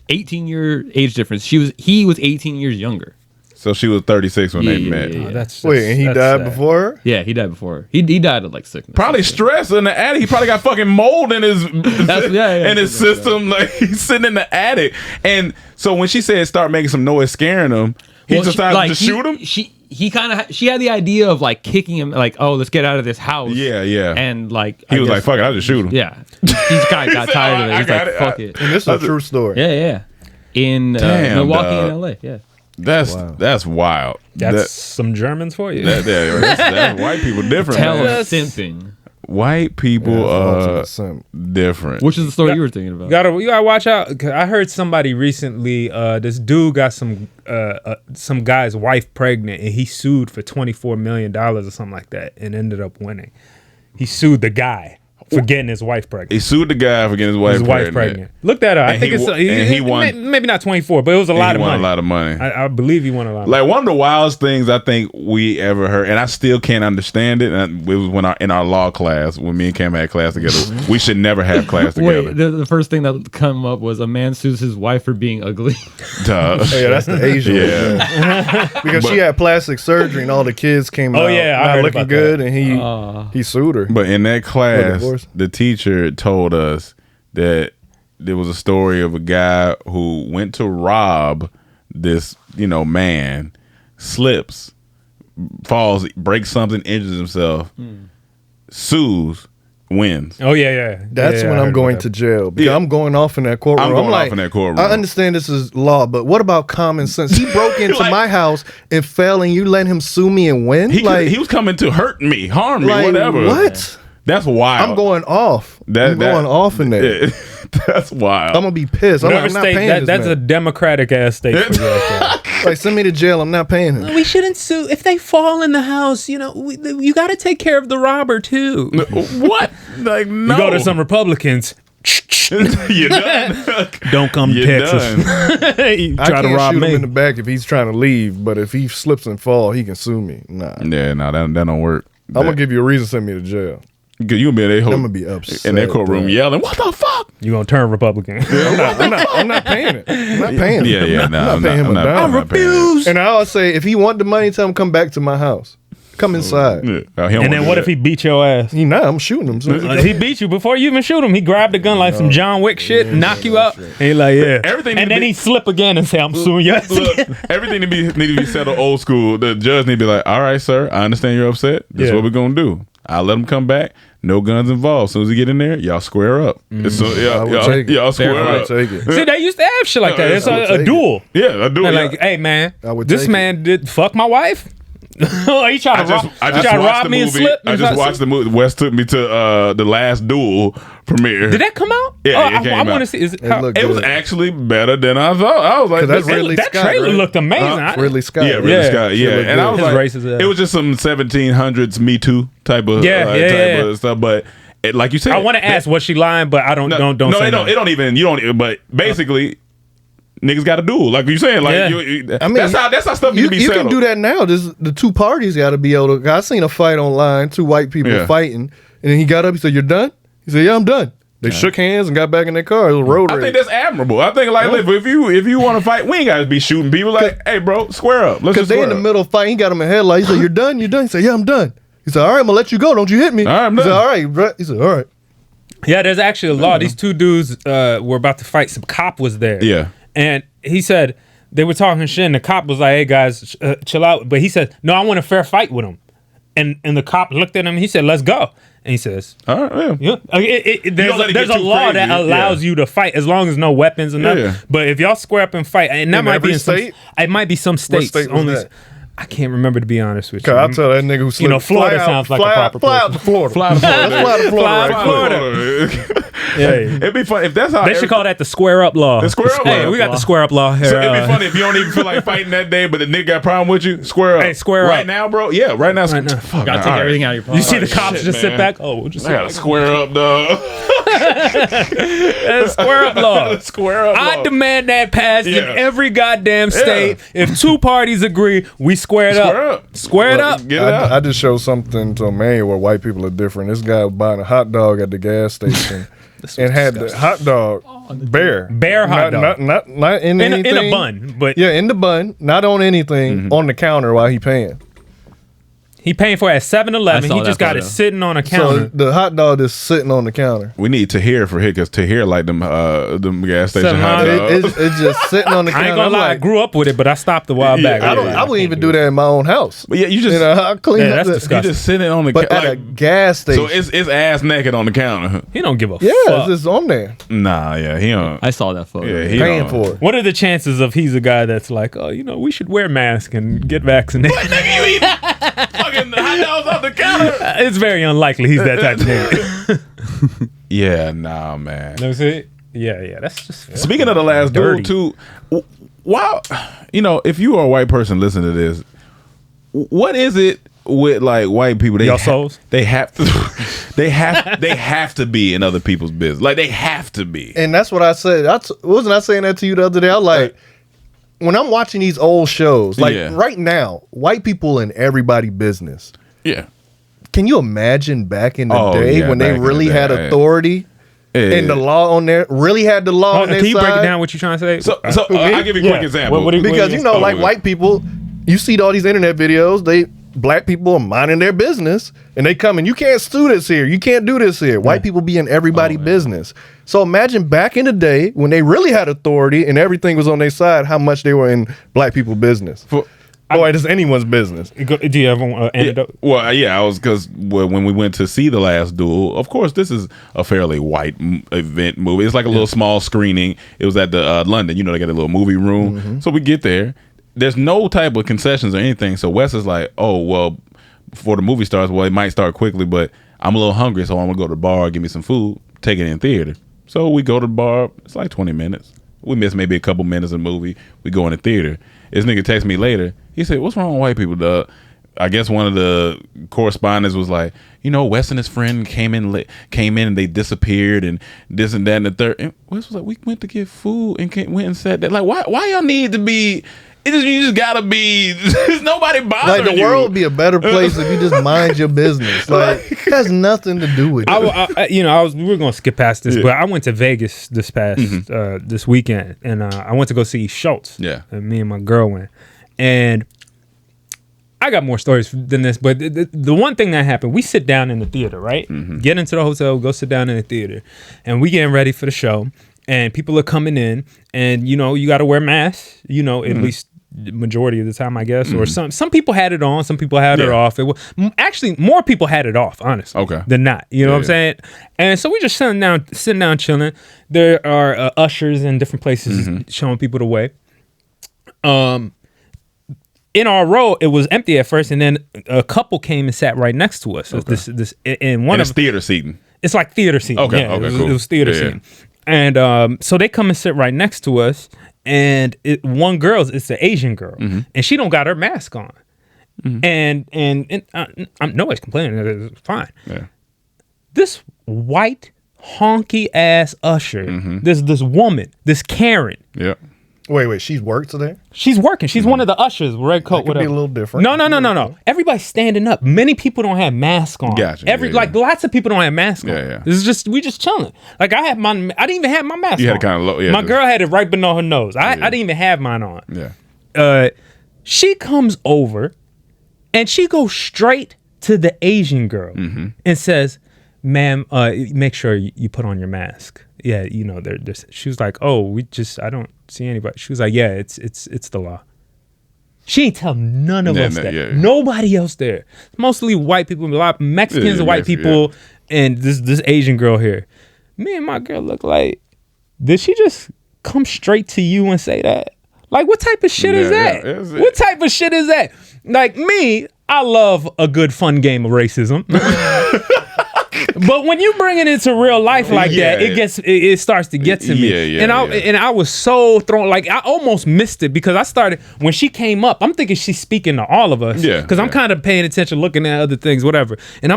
Speaker 7: 18-year age difference. He was 18 years younger.
Speaker 1: So she was 36 when they met.
Speaker 6: Oh, that's
Speaker 8: Wait, and he
Speaker 6: that's
Speaker 8: died
Speaker 6: sad.
Speaker 8: before her?
Speaker 7: Yeah, he died before her. He died of like sickness.
Speaker 1: Probably stress in the attic. He probably got fucking mold in his in his
Speaker 7: something like
Speaker 1: system. Like he's sitting in the attic. And so when she said start making some noise, scaring him, he decided to shoot him.
Speaker 7: She had the idea of like kicking him, like, oh, let's get out of this house.
Speaker 1: Yeah.
Speaker 7: And like
Speaker 1: He was like, fuck it, I'll just shoot him.
Speaker 7: Yeah, he's kind of got tired of it. He's like, fuck it.
Speaker 8: And this is a true story.
Speaker 7: Yeah. In
Speaker 1: Damn,
Speaker 7: Milwaukee
Speaker 1: dog.
Speaker 7: and LA. Yeah.
Speaker 1: That's wild.
Speaker 6: That's some Germans for you.
Speaker 1: That's white people different.
Speaker 7: Tell
Speaker 1: man.
Speaker 7: him simping.
Speaker 1: White people are
Speaker 8: Simp.
Speaker 1: different.
Speaker 7: Which is the story you were thinking about?
Speaker 6: You gotta watch out. 'Cause I heard somebody recently. This dude got some guy's wife pregnant, and he sued for $24 million or something like that, and ended up winning. He sued the guy. for getting his wife pregnant.
Speaker 1: He sued the guy for getting his wife pregnant.
Speaker 6: Look that up. I
Speaker 1: And
Speaker 6: think
Speaker 1: he won.
Speaker 6: maybe not 24, but it was a lot of money.
Speaker 1: He won a lot of money.
Speaker 6: I believe he won a lot of
Speaker 1: Like
Speaker 6: money.
Speaker 1: one of the wildest things I think we ever heard, and I still can't understand it. And it was in our law class when me and Cam had class together. We should never have class together.
Speaker 7: Wait, the first thing that come up was a man sues his wife for being ugly.
Speaker 1: Duh.
Speaker 8: Yeah, that's the Asian.
Speaker 1: Yeah.
Speaker 8: Because she had plastic surgery and all the kids came out
Speaker 6: yeah, I
Speaker 8: not
Speaker 6: heard
Speaker 8: looking
Speaker 6: about
Speaker 8: good,
Speaker 6: that.
Speaker 8: and he sued her.
Speaker 1: But in that class,
Speaker 8: divorce?
Speaker 1: the teacher told us that there was a story of a guy who went to rob this, man, slips, falls, breaks something, injures himself, sues, wins.
Speaker 6: Oh yeah.
Speaker 8: That's when I'm going to jail because I'm going off in that courtroom.
Speaker 1: I'm going off in that courtroom.
Speaker 8: I understand this is law, but what about common sense? He broke into my house and fell, and you let him sue me and win?
Speaker 1: He was coming to hurt me, harm me, whatever.
Speaker 8: What?
Speaker 1: That's wild.
Speaker 8: I'm going off. I'm going off in there.
Speaker 1: That's wild.
Speaker 8: I'm gonna be pissed. I'm not paying this
Speaker 6: that's
Speaker 8: man.
Speaker 6: a democratic ass state for that.
Speaker 8: Like, send me to jail. I'm not paying him.
Speaker 6: We shouldn't sue if they fall in the house. You got to take care of the robber too.
Speaker 1: What? Like, no.
Speaker 6: You go to some Republicans.
Speaker 1: You're done.
Speaker 6: Don't come to
Speaker 1: You're
Speaker 6: Texas.
Speaker 8: I
Speaker 6: Try to
Speaker 8: can't
Speaker 6: rob
Speaker 8: shoot
Speaker 6: me.
Speaker 8: him in the back if he's trying to leave, but if he slips and fall, he can sue me. Nah.
Speaker 1: Yeah, no, that don't work.
Speaker 8: I'm gonna give you a reason to send me to jail.
Speaker 1: You gonna be in that
Speaker 8: I'm gonna be upset.
Speaker 1: in that courtroom
Speaker 8: bro.
Speaker 1: yelling, "What the fuck?"
Speaker 6: You gonna turn Republican?
Speaker 8: I'm not paying it. I'm not paying it.
Speaker 1: Yeah, no,
Speaker 8: I'm not paying him a dime.
Speaker 1: I refuse.
Speaker 8: And I always say, if he want the money, tell him come back to my house. Come inside.
Speaker 6: And then what if he beat your ass?
Speaker 8: I'm shooting him. So
Speaker 6: He beat you before you even shoot him. He grabbed a gun like some John Wick shit, knock you out. And he like, yeah.
Speaker 1: Everything
Speaker 6: and
Speaker 1: need to
Speaker 6: then
Speaker 1: be-
Speaker 6: he slip again and say, I'm suing you.
Speaker 1: Look, everything need to be settled old school. The judge need to be like, "All right, sir, I understand you're upset. This is what we're gonna do. I'll let him come back. No guns involved. As soon as you get in there, y'all square up. So, y'all square up.
Speaker 8: Take it.
Speaker 6: See, they used to have shit like that. It's a duel.
Speaker 1: Yeah, a duel.
Speaker 6: They're
Speaker 1: Yeah.
Speaker 6: like, hey man,
Speaker 8: I would
Speaker 6: this
Speaker 8: take
Speaker 6: man did fuck my wife. Oh, he tried to rob
Speaker 1: watched the
Speaker 6: me and
Speaker 1: movie.
Speaker 6: slip.
Speaker 1: I just watched the movie. Wes took me to the Last Duel premiere.
Speaker 6: Did that come out?
Speaker 1: Yeah, it came
Speaker 6: I
Speaker 1: out.
Speaker 6: want to see. Is it,
Speaker 8: looked
Speaker 1: It was
Speaker 8: good.
Speaker 1: actually better than I thought. I was like,
Speaker 8: that's
Speaker 1: this-
Speaker 8: Ridley
Speaker 6: that
Speaker 8: Scott,
Speaker 6: trailer
Speaker 8: right?
Speaker 6: looked amazing.
Speaker 8: Ridley Scott.
Speaker 1: Yeah, Ridley
Speaker 6: Yeah.
Speaker 1: Scott. Yeah,
Speaker 8: looked
Speaker 1: and I was
Speaker 6: good.
Speaker 1: like,
Speaker 6: His racist ass.
Speaker 1: it was just some 1700s Me Too type of of stuff. But like you said,
Speaker 6: I want to ask, was she lying? But I don't.
Speaker 1: No,
Speaker 6: don't say
Speaker 1: it
Speaker 6: no.
Speaker 1: don't even. You don't. But basically, niggas got a duel. Like you saying. Like
Speaker 6: Yeah.
Speaker 8: I mean,
Speaker 1: that's how stuff need
Speaker 8: You
Speaker 1: to be
Speaker 8: can
Speaker 1: settled.
Speaker 8: do that now. The two parties got to be able to. I seen a fight online, two white people fighting, and then he got up. He said, "You're done." He said, "Yeah, I'm done." They shook hands and got back in their car. It was a road
Speaker 1: I
Speaker 8: rage.
Speaker 1: think that's admirable. I think like, look, if you want to fight, we ain't gotta be shooting people. Like, hey, bro, square up. Let's
Speaker 8: Because
Speaker 1: just
Speaker 8: they
Speaker 1: square
Speaker 8: in the
Speaker 1: up.
Speaker 8: middle of fight. He got him in headlight. He said, "You're done. You're done." He said, "Yeah, I'm done." He said, "All right, I'm gonna let you go. Don't you hit me."
Speaker 1: All right, I'm
Speaker 8: he said,
Speaker 1: done.
Speaker 8: "All right, bro." He said, "All right."
Speaker 6: Yeah, there's actually a law. These two dudes were about to fight. Some cop was there.
Speaker 1: Yeah.
Speaker 6: And he said, they were talking shit, and the cop was like, hey, guys, chill out. But he said, no, I want a fair fight with him. And the cop looked at him, he said, let's go. And he says,
Speaker 1: All right, yeah.
Speaker 6: there's a law that allows you to fight as long as no weapons and nothing.
Speaker 1: Yeah.
Speaker 6: But if y'all square up and fight, and that
Speaker 8: In
Speaker 6: might be
Speaker 8: every
Speaker 6: in some,
Speaker 8: state?
Speaker 6: it might be some states.
Speaker 8: state was
Speaker 6: only.
Speaker 8: that?
Speaker 6: I can't remember, to be honest with you.
Speaker 8: Cause I tell that nigga who slipped,
Speaker 6: Florida
Speaker 8: fly
Speaker 6: sounds
Speaker 8: out,
Speaker 6: like a proper
Speaker 8: fly out
Speaker 6: place.
Speaker 8: to Florida.
Speaker 1: Fly to Florida.
Speaker 8: Let's fly to Florida.
Speaker 6: Fly
Speaker 8: right
Speaker 6: to
Speaker 8: quick.
Speaker 6: Florida. Yeah.
Speaker 1: It'd be fun if that's how
Speaker 6: They should call that the square up law.
Speaker 1: The square up
Speaker 6: Hey,
Speaker 1: law.
Speaker 6: we got the square up law here.
Speaker 1: So it'd be funny if you don't even feel like fighting that day, but the nigga got a problem with you. Square up.
Speaker 6: Hey, square
Speaker 1: right
Speaker 6: up.
Speaker 1: now, bro. Yeah, right now.
Speaker 6: Right now.
Speaker 1: Fuck,
Speaker 7: Gotta take everything out of your pocket.
Speaker 6: You see the cops
Speaker 1: shit,
Speaker 6: just
Speaker 1: man.
Speaker 6: sit back. Oh, we'll just
Speaker 1: I gotta square up, dog.
Speaker 6: That's square up law.
Speaker 1: Square up.
Speaker 6: I
Speaker 1: law.
Speaker 6: demand that passed
Speaker 1: Yeah.
Speaker 6: in every goddamn state. If two parties agree, we square it
Speaker 1: Square
Speaker 6: up.
Speaker 1: up.
Speaker 6: Square it up.
Speaker 1: Get it out.
Speaker 8: I just showed something to Emmanuel where white people are different. This guy was buying a hot dog at the gas station and had the hot dog bare.
Speaker 6: Bare hot dog.
Speaker 8: Not in anything.
Speaker 6: In a bun, but
Speaker 8: Yeah, in the bun, not on anything, on the counter while he paying.
Speaker 6: he paying for it at 7-Eleven.
Speaker 7: I saw
Speaker 6: He just
Speaker 7: that
Speaker 6: got it
Speaker 7: photo.
Speaker 6: sitting on a
Speaker 8: So
Speaker 6: counter.
Speaker 8: the hot dog is sitting on the counter.
Speaker 1: We need Tahir for here because Tahir like them gas station
Speaker 6: Seven
Speaker 1: hot
Speaker 6: Mile.
Speaker 1: dogs.
Speaker 8: It's just sitting on the counter.
Speaker 6: I ain't gonna
Speaker 8: I'm
Speaker 6: lie, I
Speaker 8: like,
Speaker 6: grew up with it, but I stopped a while back.
Speaker 8: I wouldn't even do that in my own house.
Speaker 1: But yeah, you just
Speaker 8: I clean
Speaker 6: Yeah,
Speaker 8: up
Speaker 6: that's
Speaker 8: the-
Speaker 6: disgusting.
Speaker 1: you just sitting on the
Speaker 8: But
Speaker 1: counter.
Speaker 8: at a gas station.
Speaker 1: So it's ass naked on the counter.
Speaker 6: He don't give a
Speaker 8: yeah,
Speaker 6: fuck.
Speaker 8: it's just on there.
Speaker 1: Nah, yeah, he don't.
Speaker 7: I saw that photo.
Speaker 1: Yeah, he
Speaker 8: Paying
Speaker 1: don't.
Speaker 8: for it.
Speaker 6: What are the chances of he's a guy that's like, oh, we should wear masks and get vaccinated?
Speaker 1: Nigga, you eat fucking hot dogs off the counter.
Speaker 6: It's very unlikely he's that type of nigga.
Speaker 1: Yeah, nah, man.
Speaker 6: No, see? Yeah, that's just
Speaker 1: Speaking of the last
Speaker 6: dirty.
Speaker 1: duel, too, wow, if you are a white person listening to this, what is it with like white people,
Speaker 6: Y'all souls?
Speaker 1: they have to they have to be in other people's business. Like they have to be.
Speaker 8: And that's what I said. Wasn't I saying that to you the other day? I was like, when I'm watching these old shows, like right now, white people in everybody's business.
Speaker 1: Yeah.
Speaker 8: Can you imagine back in the day when they really had authority? And the law on there really had the law on their side.
Speaker 6: Can you break down what you're trying to say?
Speaker 1: So I'll give you a quick example.
Speaker 8: Because you know, like white people, you see all these internet videos, black people are minding their business and they come and you can't sue this here. You can't do this here. White people be in everybody's business. So imagine back in the day when they really had authority and everything was on their side, how much they were in black people's business. Boy, it's anyone's business.
Speaker 6: Do you have an anecdote?
Speaker 1: Well, yeah, I was because when we went to see The Last Duel, of course, this is a fairly white event movie. It's like a little small screening. It was at the London. You know, they got a little movie room. So we get there. There's no type of concessions or anything. So Wes is like, oh, well, before the movie starts, well, it might start quickly, but I'm a little hungry, so I'm going to go to the bar, get me some food, take it in theater. So we go to the bar. It's like 20 minutes. We miss maybe a couple minutes of the movie. We go in the theater. This nigga texts me later. He said, what's wrong with white people, dog? I guess one of the correspondents was like, you know, Wes and his friend came in and they disappeared and this and that and the third. And Wes was like, we went to get food and went and sat there. Like, why y'all need to be... you just gotta be. There's nobody bothering you.
Speaker 8: Like the world would be a better place if you just mind your business. Like it has nothing to do with it.
Speaker 6: We were gonna skip past this, but I went to Vegas this past this weekend, and I went to go see Schultz.
Speaker 1: Yeah,
Speaker 6: and me and my girl went, and I got more stories than this, but the one thing that happened, we sit down in the theater, right? Get into the hotel, go sit down in the theater, and we getting ready for the show, and people are coming in, and you know you got to wear masks, you know, at least the majority of the time, I guess, or some people had it on, some people had it off. It was actually more people had it off, honestly, than not. You know what I'm saying? And so we just sitting down, chilling. There are ushers in different places showing people the way. In our row, it was empty at first, and then a couple came and sat right next to us. This and one of
Speaker 1: theater seating.
Speaker 6: It's like theater seating.
Speaker 1: Okay,
Speaker 6: cool. It was theater seating, and so they come and sit right next to us. And one girl, it's an Asian girl, and she don't got her mask on, and nobody's complaining. It's fine. Yeah. This white honky ass usher, this woman, this Karen.
Speaker 1: Yeah.
Speaker 8: Wait, she's worked today?
Speaker 6: She's working. She's one of the ushers, red coat,
Speaker 8: could
Speaker 6: whatever.
Speaker 8: be a little different.
Speaker 6: No. Everybody's standing up. Many people don't have masks on.
Speaker 1: Gotcha.
Speaker 6: Lots of people don't have masks on.
Speaker 1: Yeah.
Speaker 6: This is we just chilling. Like I didn't even have my mask on.
Speaker 1: You had it kind of low. Yeah,
Speaker 6: my girl had it right below her nose. I didn't even have mine on.
Speaker 1: Yeah.
Speaker 6: She comes over, and she goes straight to the Asian girl and says, "Ma'am, make sure you put on your mask." Yeah, you know, she was like, "Oh, I don't see anybody." She was like, "Yeah, it's the law." She ain't tell none of us that. Yeah. Nobody else there. Mostly white people, a lot of Mexicans and white people, and this Asian girl here. Me and my girl look like, did she just come straight to you and say that? Like, what type of shit is that? What type of shit is that? Like me, I love a good fun game of racism. But when you bring it into real life like that, it starts to get to me. And I was so thrown, like I almost missed it because I started when she came up. I'm thinking she's speaking to all of us. Because I'm kind of paying attention, looking at other things, whatever. And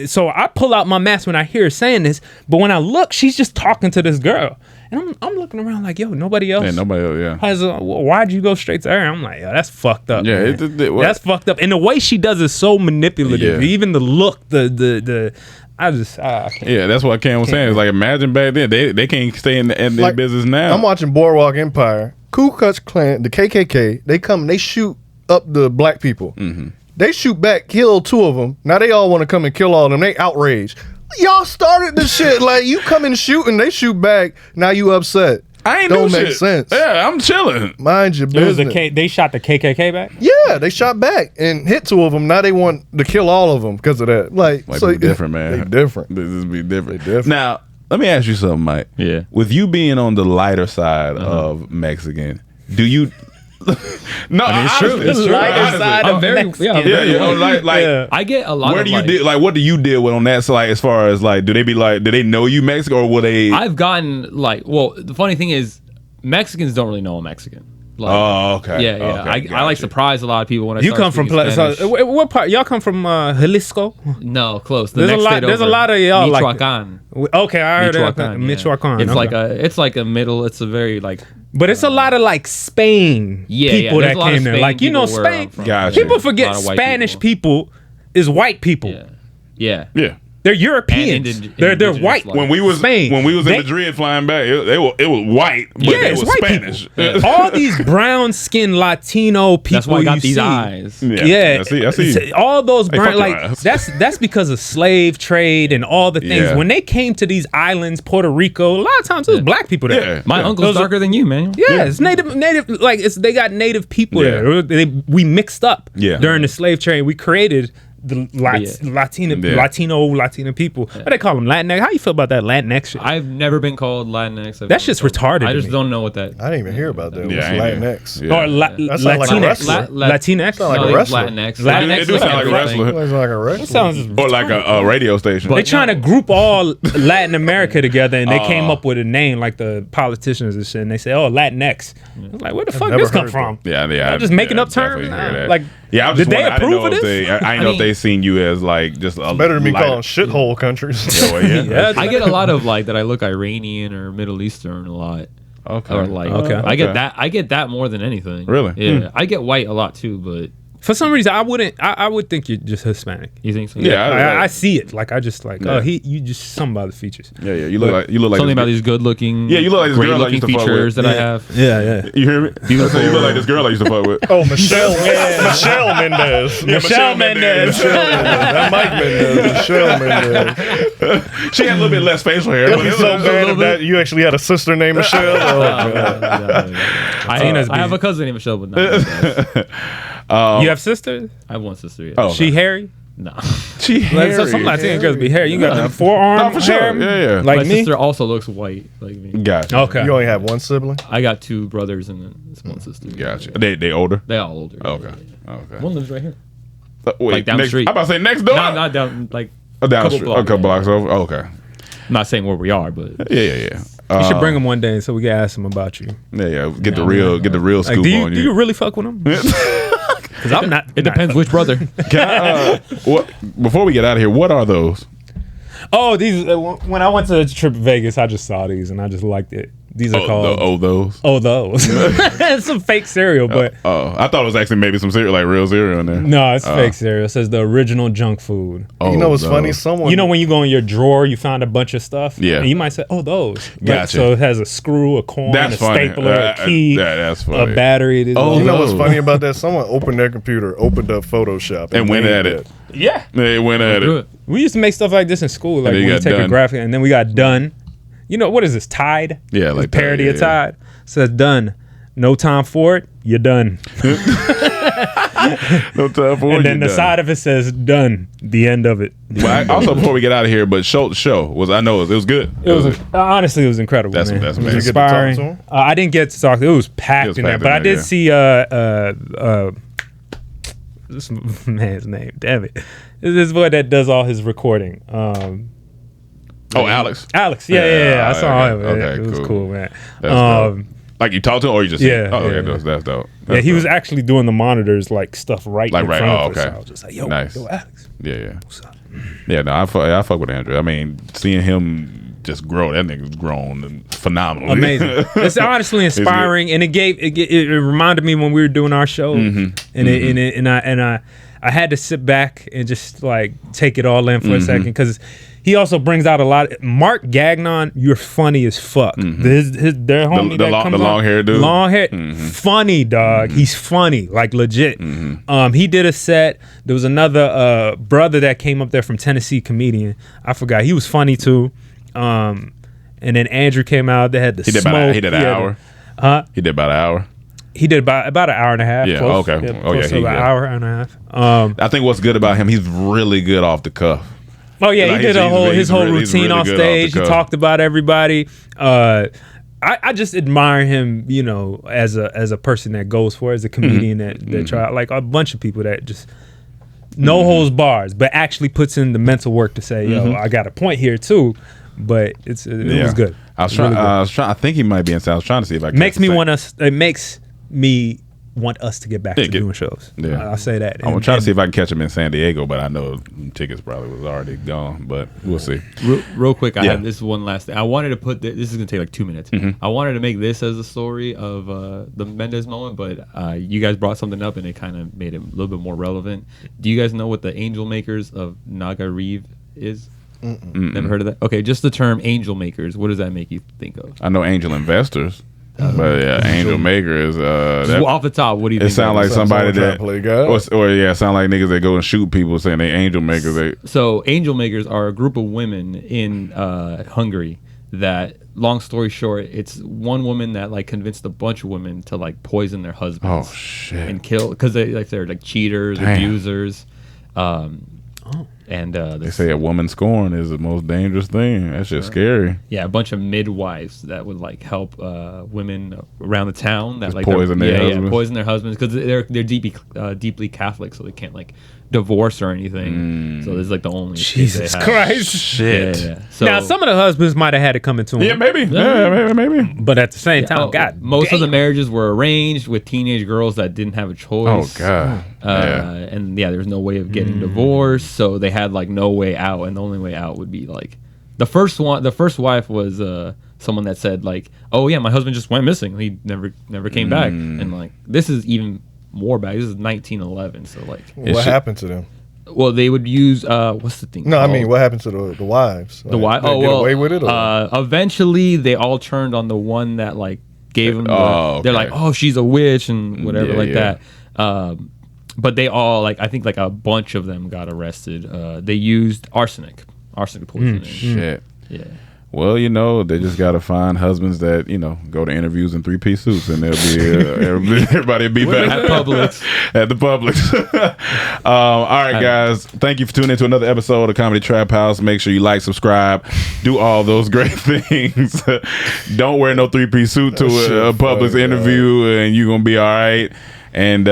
Speaker 6: so I pull out my mask when I hear her saying this. But when I look, she's just talking to this girl. And I'm looking around like, yo, nobody else. Why'd you go straight to her? I'm like, yo, that's fucked up. Yeah, that's fucked up. And the way she does it is so manipulative. Even the look, I can't.
Speaker 1: Yeah, that's what Cam was saying. It's like, imagine back then they can't stay in their business now.
Speaker 8: I'm watching Boardwalk Empire. Ku Klux Klan, the KKK, they come and they shoot up the black people. They shoot back, kill 2 of them. Now they all want to come and kill all of them. They outraged. Y'all started the shit. Like, you come and shoot and they shoot back. Now you upset.
Speaker 1: I ain't
Speaker 8: Don't make sense.
Speaker 1: Yeah, I'm chilling.
Speaker 8: Mind your business.
Speaker 6: They shot the KKK back?
Speaker 8: Yeah, they shot back and hit 2 of them. Now they want to kill all of them because of that. Like so
Speaker 1: different, man.
Speaker 8: They different.
Speaker 1: This is be different. Now, let me ask you something, Mike.
Speaker 7: Yeah.
Speaker 1: With you being on the lighter side of Mexican, do you... No, I mean, it's true. It's true.
Speaker 7: I'm very, I get a lot.
Speaker 1: Where do you deal? Like, what do you deal with on that? So, like, as far as like, do they know you Mexican or will they?
Speaker 7: I've gotten the funny thing is, Mexicans don't really know I'm Mexican. Like,
Speaker 1: okay.
Speaker 7: Yeah, yeah.
Speaker 1: Okay,
Speaker 7: I like surprise a lot of people when I
Speaker 6: You
Speaker 7: start
Speaker 6: come from
Speaker 7: speaking Spanish.
Speaker 6: what part? Y'all come from Jalisco?
Speaker 7: No, close.
Speaker 6: There's a lot of y'all like.
Speaker 7: Michoacan.
Speaker 6: Okay, I heard that.
Speaker 7: Michoacan, yeah.
Speaker 6: Michoacan.
Speaker 7: It's like a middle. It's a very like.
Speaker 6: But it's a lot of like Spain people
Speaker 7: there's
Speaker 6: that
Speaker 7: a lot of
Speaker 6: came there.
Speaker 7: Spain
Speaker 6: Like
Speaker 7: people
Speaker 6: Spain.
Speaker 7: where I'm from.
Speaker 1: Gotcha.
Speaker 6: People
Speaker 7: A
Speaker 6: forget
Speaker 7: lot of white
Speaker 6: Spanish people is white people.
Speaker 7: Yeah.
Speaker 1: Yeah.
Speaker 6: They're Europeans.
Speaker 7: And
Speaker 6: They're
Speaker 7: indigenous,
Speaker 6: white.
Speaker 7: like-
Speaker 1: When we was
Speaker 6: Spain.
Speaker 1: in
Speaker 6: They-
Speaker 1: Madrid flying back, it was white, but
Speaker 6: Yeah,
Speaker 1: it
Speaker 6: it's
Speaker 1: was
Speaker 6: white
Speaker 1: Spanish.
Speaker 6: people. All these brown skinned Latino people.
Speaker 7: That's why I got
Speaker 6: you
Speaker 7: these
Speaker 6: see,
Speaker 7: eyes.
Speaker 6: Yeah,
Speaker 1: I see.
Speaker 6: all those
Speaker 1: Hey,
Speaker 6: brown
Speaker 1: fuck your
Speaker 6: like
Speaker 1: ass.
Speaker 6: that's because of slave trade and all the things.
Speaker 1: Yeah.
Speaker 6: When they came to these islands, Puerto Rico, a lot of times it was black people there.
Speaker 1: Yeah.
Speaker 7: My uncle's
Speaker 6: Those are-
Speaker 7: darker than you, man.
Speaker 6: Yeah, it's native. Like they got native people
Speaker 1: Yeah.
Speaker 6: there. We mixed up
Speaker 1: Yeah.
Speaker 6: during the slave trade. We created the Latino people. What they call them? Latinx. How you feel about that Latinx shit?
Speaker 7: I've never been called Latinx.
Speaker 6: That shit's retarded
Speaker 7: I
Speaker 6: to
Speaker 7: just
Speaker 6: me.
Speaker 7: don't know what that.
Speaker 8: I didn't even hear about that.
Speaker 1: Yeah,
Speaker 8: What's
Speaker 1: I ain't
Speaker 8: Latinx?
Speaker 1: Yeah.
Speaker 6: Or
Speaker 8: That sound like a
Speaker 6: Latinx.
Speaker 8: wrestler.
Speaker 6: Latinx.
Speaker 8: Sound like
Speaker 7: No,
Speaker 8: a
Speaker 7: it's
Speaker 8: wrestler.
Speaker 7: Latinx.
Speaker 6: Latinx
Speaker 1: It do sound like a wrestler.
Speaker 8: Sounds like a wrestler.
Speaker 6: Sounds
Speaker 1: Or like a radio station.
Speaker 6: they trying to group all Latin America together, and they
Speaker 1: Oh.
Speaker 6: came up with a name like the politicians and shit. And they say, "Oh, Latinx." I was like, where the fuck
Speaker 8: never
Speaker 6: this come
Speaker 8: heard
Speaker 6: from?
Speaker 1: yeah,
Speaker 6: I'm just making up
Speaker 1: definitely
Speaker 6: terms.
Speaker 1: hear that.
Speaker 6: Like,
Speaker 1: yeah, I was just
Speaker 6: did they
Speaker 1: wondering, I didn't
Speaker 6: approve
Speaker 1: know
Speaker 6: of
Speaker 1: if
Speaker 6: this?
Speaker 1: they, I didn't know if they seen you as like just a
Speaker 8: Better than me
Speaker 1: lighter-
Speaker 8: calling shithole countries.
Speaker 1: Yeah, well, yeah.
Speaker 6: Yeah,
Speaker 7: I get a lot of like that. I look Iranian or Middle Eastern a lot.
Speaker 1: Okay.
Speaker 7: Or like,
Speaker 6: Okay.
Speaker 7: I get that. I get that more than anything.
Speaker 1: Really?
Speaker 7: Yeah. I get white a lot too, but
Speaker 6: for some reason, I wouldn't. I would think you're just Hispanic.
Speaker 7: you think so?
Speaker 1: Yeah,
Speaker 6: I see it. Like I just like,
Speaker 1: Yeah.
Speaker 6: you just some other features.
Speaker 1: Yeah, yeah. You look like
Speaker 7: Something
Speaker 1: this
Speaker 7: about
Speaker 1: girl-
Speaker 7: these good-looking,
Speaker 1: Yeah, you look like this girl I
Speaker 7: great-looking
Speaker 1: used to fuck
Speaker 7: features
Speaker 1: with.
Speaker 7: that I have.
Speaker 6: Yeah.
Speaker 1: You hear me? Beautiful. You look like this girl I used to fuck with.
Speaker 8: Oh, Michelle Mendez.
Speaker 1: Yeah,
Speaker 6: Michelle Mendez.
Speaker 8: That Mike Mendez. Michelle Mendez.
Speaker 1: She had a little bit less facial hair.
Speaker 8: It'd
Speaker 1: but
Speaker 8: be
Speaker 1: it
Speaker 8: so
Speaker 1: was-
Speaker 8: bad if that you actually had a sister named Michelle. Oh, man.
Speaker 7: I have a cousin named Michelle, but not.
Speaker 6: You have sisters?
Speaker 7: I have one sister. Yeah.
Speaker 1: Oh,
Speaker 6: She hairy?
Speaker 7: No.
Speaker 1: she
Speaker 6: Like,
Speaker 1: hairy.
Speaker 6: so some Latino girls be hairy. You got the forearm
Speaker 1: No, for sure.
Speaker 6: hair,
Speaker 1: Yeah, yeah.
Speaker 6: like
Speaker 7: My
Speaker 6: me.
Speaker 7: sister also looks white like me.
Speaker 1: Gotcha.
Speaker 6: Okay.
Speaker 8: You only have one sibling?
Speaker 7: I got two brothers and then this one sister.
Speaker 1: Gotcha. They older.
Speaker 7: They all older.
Speaker 1: Okay.
Speaker 7: Yeah.
Speaker 1: Okay.
Speaker 7: One lives right here.
Speaker 1: Wait,
Speaker 7: like down the
Speaker 1: next,
Speaker 7: street.
Speaker 1: I'm about to say next door.
Speaker 7: Not down like.
Speaker 1: Oh, down the
Speaker 7: couple
Speaker 1: street.
Speaker 7: blocks,
Speaker 1: A couple
Speaker 7: yeah.
Speaker 1: blocks over. Oh, okay.
Speaker 7: I'm not saying where we are, but
Speaker 1: Yeah.
Speaker 6: You should bring him one day so we can ask him about you.
Speaker 1: Yeah. Get the real
Speaker 6: Like,
Speaker 1: scoop
Speaker 6: do you
Speaker 1: on
Speaker 6: do you really fuck with him? Because I'm not.
Speaker 7: it depends which brother.
Speaker 1: Can I, what, before we get out of here, what are those?
Speaker 6: Oh, these. When I went to the trip to Vegas, I just saw these and I just liked it. These are called.
Speaker 1: Those.
Speaker 6: Oh, those. It's some fake cereal, but
Speaker 1: Oh, I thought it was actually maybe some cereal, like real cereal in there.
Speaker 6: no, it's fake cereal. It says the original junk food.
Speaker 8: You know what's
Speaker 1: those.
Speaker 8: funny? Someone
Speaker 6: You know when you go in your drawer, you found a bunch of stuff.
Speaker 1: Yeah.
Speaker 6: And you might say, "Oh, those." But-
Speaker 1: Gotcha.
Speaker 6: So it has a screw, a coin,
Speaker 1: That's
Speaker 6: a
Speaker 1: funny.
Speaker 6: stapler, a key,
Speaker 1: That's
Speaker 6: a
Speaker 1: funny.
Speaker 6: battery.
Speaker 1: Oh,
Speaker 8: You know what's
Speaker 1: those.
Speaker 8: funny about that? Someone opened their computer, opened up Photoshop,
Speaker 1: And went
Speaker 8: made
Speaker 1: at it.
Speaker 8: that.
Speaker 6: Yeah.
Speaker 1: They went at
Speaker 7: Do
Speaker 1: it.
Speaker 7: it.
Speaker 6: We used to make stuff like this in school. Like
Speaker 1: then
Speaker 6: when
Speaker 1: you
Speaker 6: you
Speaker 1: got
Speaker 6: take a
Speaker 1: done.
Speaker 6: graphic, and then we got done. You know what is this? Tide.
Speaker 1: Yeah,
Speaker 6: It's
Speaker 1: like
Speaker 6: a parody
Speaker 1: that,
Speaker 6: of
Speaker 1: yeah.
Speaker 6: Tide. Says done. No time for it. You're done.
Speaker 1: No time for it.
Speaker 6: And then
Speaker 1: you're
Speaker 6: the
Speaker 1: done.
Speaker 6: side of it says done. The end of it.
Speaker 1: Well, also, before we get out of here, but show was it was good.
Speaker 6: It was honestly, it was incredible.
Speaker 1: That's-
Speaker 6: man.
Speaker 1: that's
Speaker 6: it was
Speaker 1: amazing.
Speaker 6: inspiring.
Speaker 8: Did you get to talk to
Speaker 6: I didn't get to talk. It was packed
Speaker 1: It was
Speaker 6: in there,
Speaker 1: packed
Speaker 6: but
Speaker 1: in
Speaker 6: I
Speaker 1: there,
Speaker 6: did see this man's name. Damn it, this boy that does all his recording.
Speaker 1: Alex.
Speaker 6: Alex. Yeah. I saw
Speaker 1: okay.
Speaker 6: him. Man.
Speaker 1: Okay,
Speaker 6: It was
Speaker 1: cool.
Speaker 6: cool, man.
Speaker 1: That's dope. Like you talked to him, or you just
Speaker 6: Yeah,
Speaker 1: Oh, okay,
Speaker 6: yeah.
Speaker 1: that's dope.
Speaker 6: Yeah,
Speaker 1: That's
Speaker 6: he was
Speaker 1: dope.
Speaker 6: actually doing the monitors like stuff right
Speaker 1: Like
Speaker 6: in
Speaker 1: right-
Speaker 6: front
Speaker 1: oh,
Speaker 6: of us.
Speaker 1: okay.
Speaker 6: So I was just like, yo,
Speaker 1: Nice.
Speaker 6: yo, Alex.
Speaker 1: Yeah.
Speaker 6: What's up?
Speaker 1: Yeah, no, I fuck with Andrew. I mean, seeing him just grow, that nigga's grown phenomenally.
Speaker 6: Amazing. It's honestly inspiring, and it reminded me when we were doing our shows, and I had to sit back and just like take it all in for a second because he also brings out a lot. Mark Gagnon, you're funny as fuck. Their homie
Speaker 1: The
Speaker 6: that
Speaker 1: long-
Speaker 6: comes
Speaker 1: the
Speaker 6: on,
Speaker 1: long hair dude?
Speaker 6: long hair, funny dog. He's funny, like legit. He did a set. There was another brother that came up there from Tennessee, comedian. I forgot. He was funny too. And then Andrew came out. They had the
Speaker 1: He did
Speaker 6: smoke.
Speaker 1: about he did an hour.
Speaker 6: Huh?
Speaker 1: He did about an hour.
Speaker 6: He did about an hour and a half.
Speaker 1: Yeah,
Speaker 6: close.
Speaker 1: okay. Oh,
Speaker 6: close
Speaker 1: yeah,
Speaker 6: to an hour and a half.
Speaker 1: I think what's good about him, he's really good off the cuff.
Speaker 6: Oh yeah,
Speaker 1: Like,
Speaker 6: he did his whole
Speaker 1: he's
Speaker 6: routine
Speaker 1: really
Speaker 6: on
Speaker 1: good off the
Speaker 6: stage. He
Speaker 1: cuff.
Speaker 6: talked about everybody. I just admire him, you know, as a person that goes for it, as a comedian that try, like a bunch of people that just no holds bars, but actually puts in the mental work to say, yo, I got a point here too. But it was good.
Speaker 1: I was
Speaker 6: It's really
Speaker 1: trying.
Speaker 6: good.
Speaker 1: I was trying. I think he might be in. I was trying to see if I could
Speaker 6: Makes me
Speaker 1: say-
Speaker 6: want to. It makes me want us to get back to doing shows.
Speaker 1: Yeah,
Speaker 6: I'll say that.
Speaker 1: I'm gonna try to see if I can catch him in San Diego, but I know tickets probably was already gone. But we'll see.
Speaker 7: Real quick, I have this one last thing. I wanted to put this is gonna take like 2 minutes. I wanted to make this as a story of the Mendez moment, but you guys brought something up and it kind of made it a little bit more relevant. Do you guys know what the angel makers of Nagareve is? Never heard of that? Okay, just the term angel makers. What does that make you think of?
Speaker 1: I know angel investors. But yeah, angel maker is
Speaker 7: off the top. What do you think?
Speaker 1: It sounds like somebody that
Speaker 8: play God.
Speaker 1: or sound like niggas that go and shoot people saying they angel makers.
Speaker 7: So angel makers are a group of women in Hungary that, long story short, it's one woman that like convinced a bunch of women to like poison their husbands.
Speaker 1: Oh shit!
Speaker 7: And kill because they're like cheaters, abusers. And
Speaker 1: they say a woman scorn is the most dangerous thing. That's just scary.
Speaker 7: Yeah, a bunch of midwives that would like help women around the town that
Speaker 1: just
Speaker 7: like
Speaker 1: poison their husbands.
Speaker 7: Poison their husbands because they're deeply Catholic, so they can't like divorce or anything. So this is like the only
Speaker 6: Jesus Christ.
Speaker 1: Shit.
Speaker 7: Yeah. So,
Speaker 6: now some of the husbands might have had it coming to them.
Speaker 1: Yeah, maybe. Maybe.
Speaker 6: But at the same time, God,
Speaker 7: most of the marriages were arranged with teenage girls that didn't have a choice.
Speaker 1: Oh God.
Speaker 7: And there's no way of getting divorced, so they had like no way out, and the only way out would be like the first wife was someone that said like, oh yeah, my husband just went missing, he never came back, and like this is even more bad. This is 1911, so like
Speaker 8: what happened to them?
Speaker 7: Well, they would use what's the thing?
Speaker 8: No, I mean, what happened to the wives?
Speaker 7: The wives?
Speaker 8: Get away with it? Or?
Speaker 7: Eventually, they all turned on the one that like gave them.
Speaker 1: Okay.
Speaker 7: They're like, oh, she's a witch and whatever that. But they all like, I think like a bunch of them got arrested. They used arsenic poisoning.
Speaker 1: Shit.
Speaker 7: Yeah.
Speaker 1: Well, they just got to find husbands that, go to interviews in 3-piece suits, and they'll be everybody will be back
Speaker 7: at Publix.
Speaker 1: At the Publix. All right, guys. Thank you for tuning in to another episode of Comedy Trap House. Make sure you like, subscribe, do all those great things. Don't wear no 3-piece suit to a Publix interview, and you're gonna be all right. And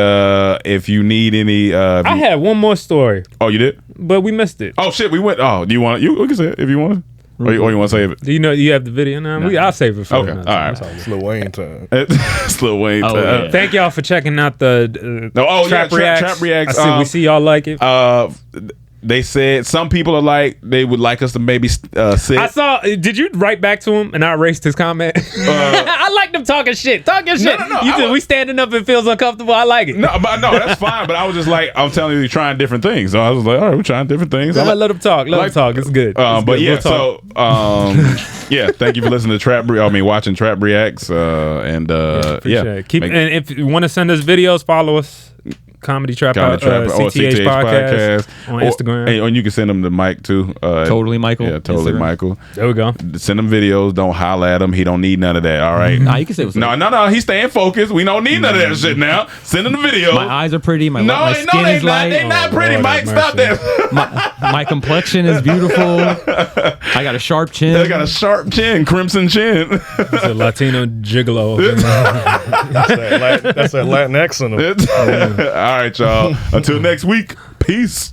Speaker 1: if you need any,
Speaker 6: I had one more story.
Speaker 1: Oh, you did?
Speaker 6: But we missed it.
Speaker 1: Oh shit, we went. Oh, do you want? We can say it if you want. Or you want to save it?
Speaker 6: Do you have the video now? I'll save it for
Speaker 1: okay.
Speaker 6: another
Speaker 1: All right.
Speaker 6: time.
Speaker 8: It's Lil Wayne time.
Speaker 1: It's Lil Wayne time.
Speaker 7: Yeah.
Speaker 6: Thank y'all for checking out the Trap Reacts.
Speaker 1: Trap Reacts.
Speaker 6: We see y'all like it.
Speaker 1: They said some people are like they would like us to maybe sit.
Speaker 6: I saw. Did you write back to him and I erased his comment? I like them talking shit. Talking shit.
Speaker 1: No,
Speaker 6: you said we standing up and feels uncomfortable. I like it.
Speaker 1: No, that's fine. But I was just like, I'm telling you, trying different things. So I was like, all right, we're trying different things.
Speaker 6: Let them talk. Let them talk. It's good.
Speaker 1: But
Speaker 6: good.
Speaker 1: yeah,
Speaker 6: we'll
Speaker 1: yeah. Thank you for listening to watching Trap Reacts. And
Speaker 6: Appreciate it. And if you want to send us videos, follow us. Comedy Trap House, CTH podcast on Instagram.
Speaker 1: And you can send them to Mike too.
Speaker 7: Totally Michael.
Speaker 1: Yeah, totally
Speaker 7: Instagram.
Speaker 1: Michael.
Speaker 6: There we go.
Speaker 1: Send them videos. Don't holler at him. He don't need none of that. All right.
Speaker 7: Nah, you can say what's up.
Speaker 1: No. He's staying focused. We don't need none of that shit now. Send him the video.
Speaker 7: My eyes are pretty. My skin is light.
Speaker 1: They not pretty.
Speaker 6: Lord
Speaker 1: Mike, stop that.
Speaker 7: My complexion is beautiful. I got a sharp chin.
Speaker 1: I got a sharp chin, crimson chin.
Speaker 6: It's a Latino gigolo.
Speaker 8: That's that Latin accent.
Speaker 1: All right, y'all. Until next week, peace.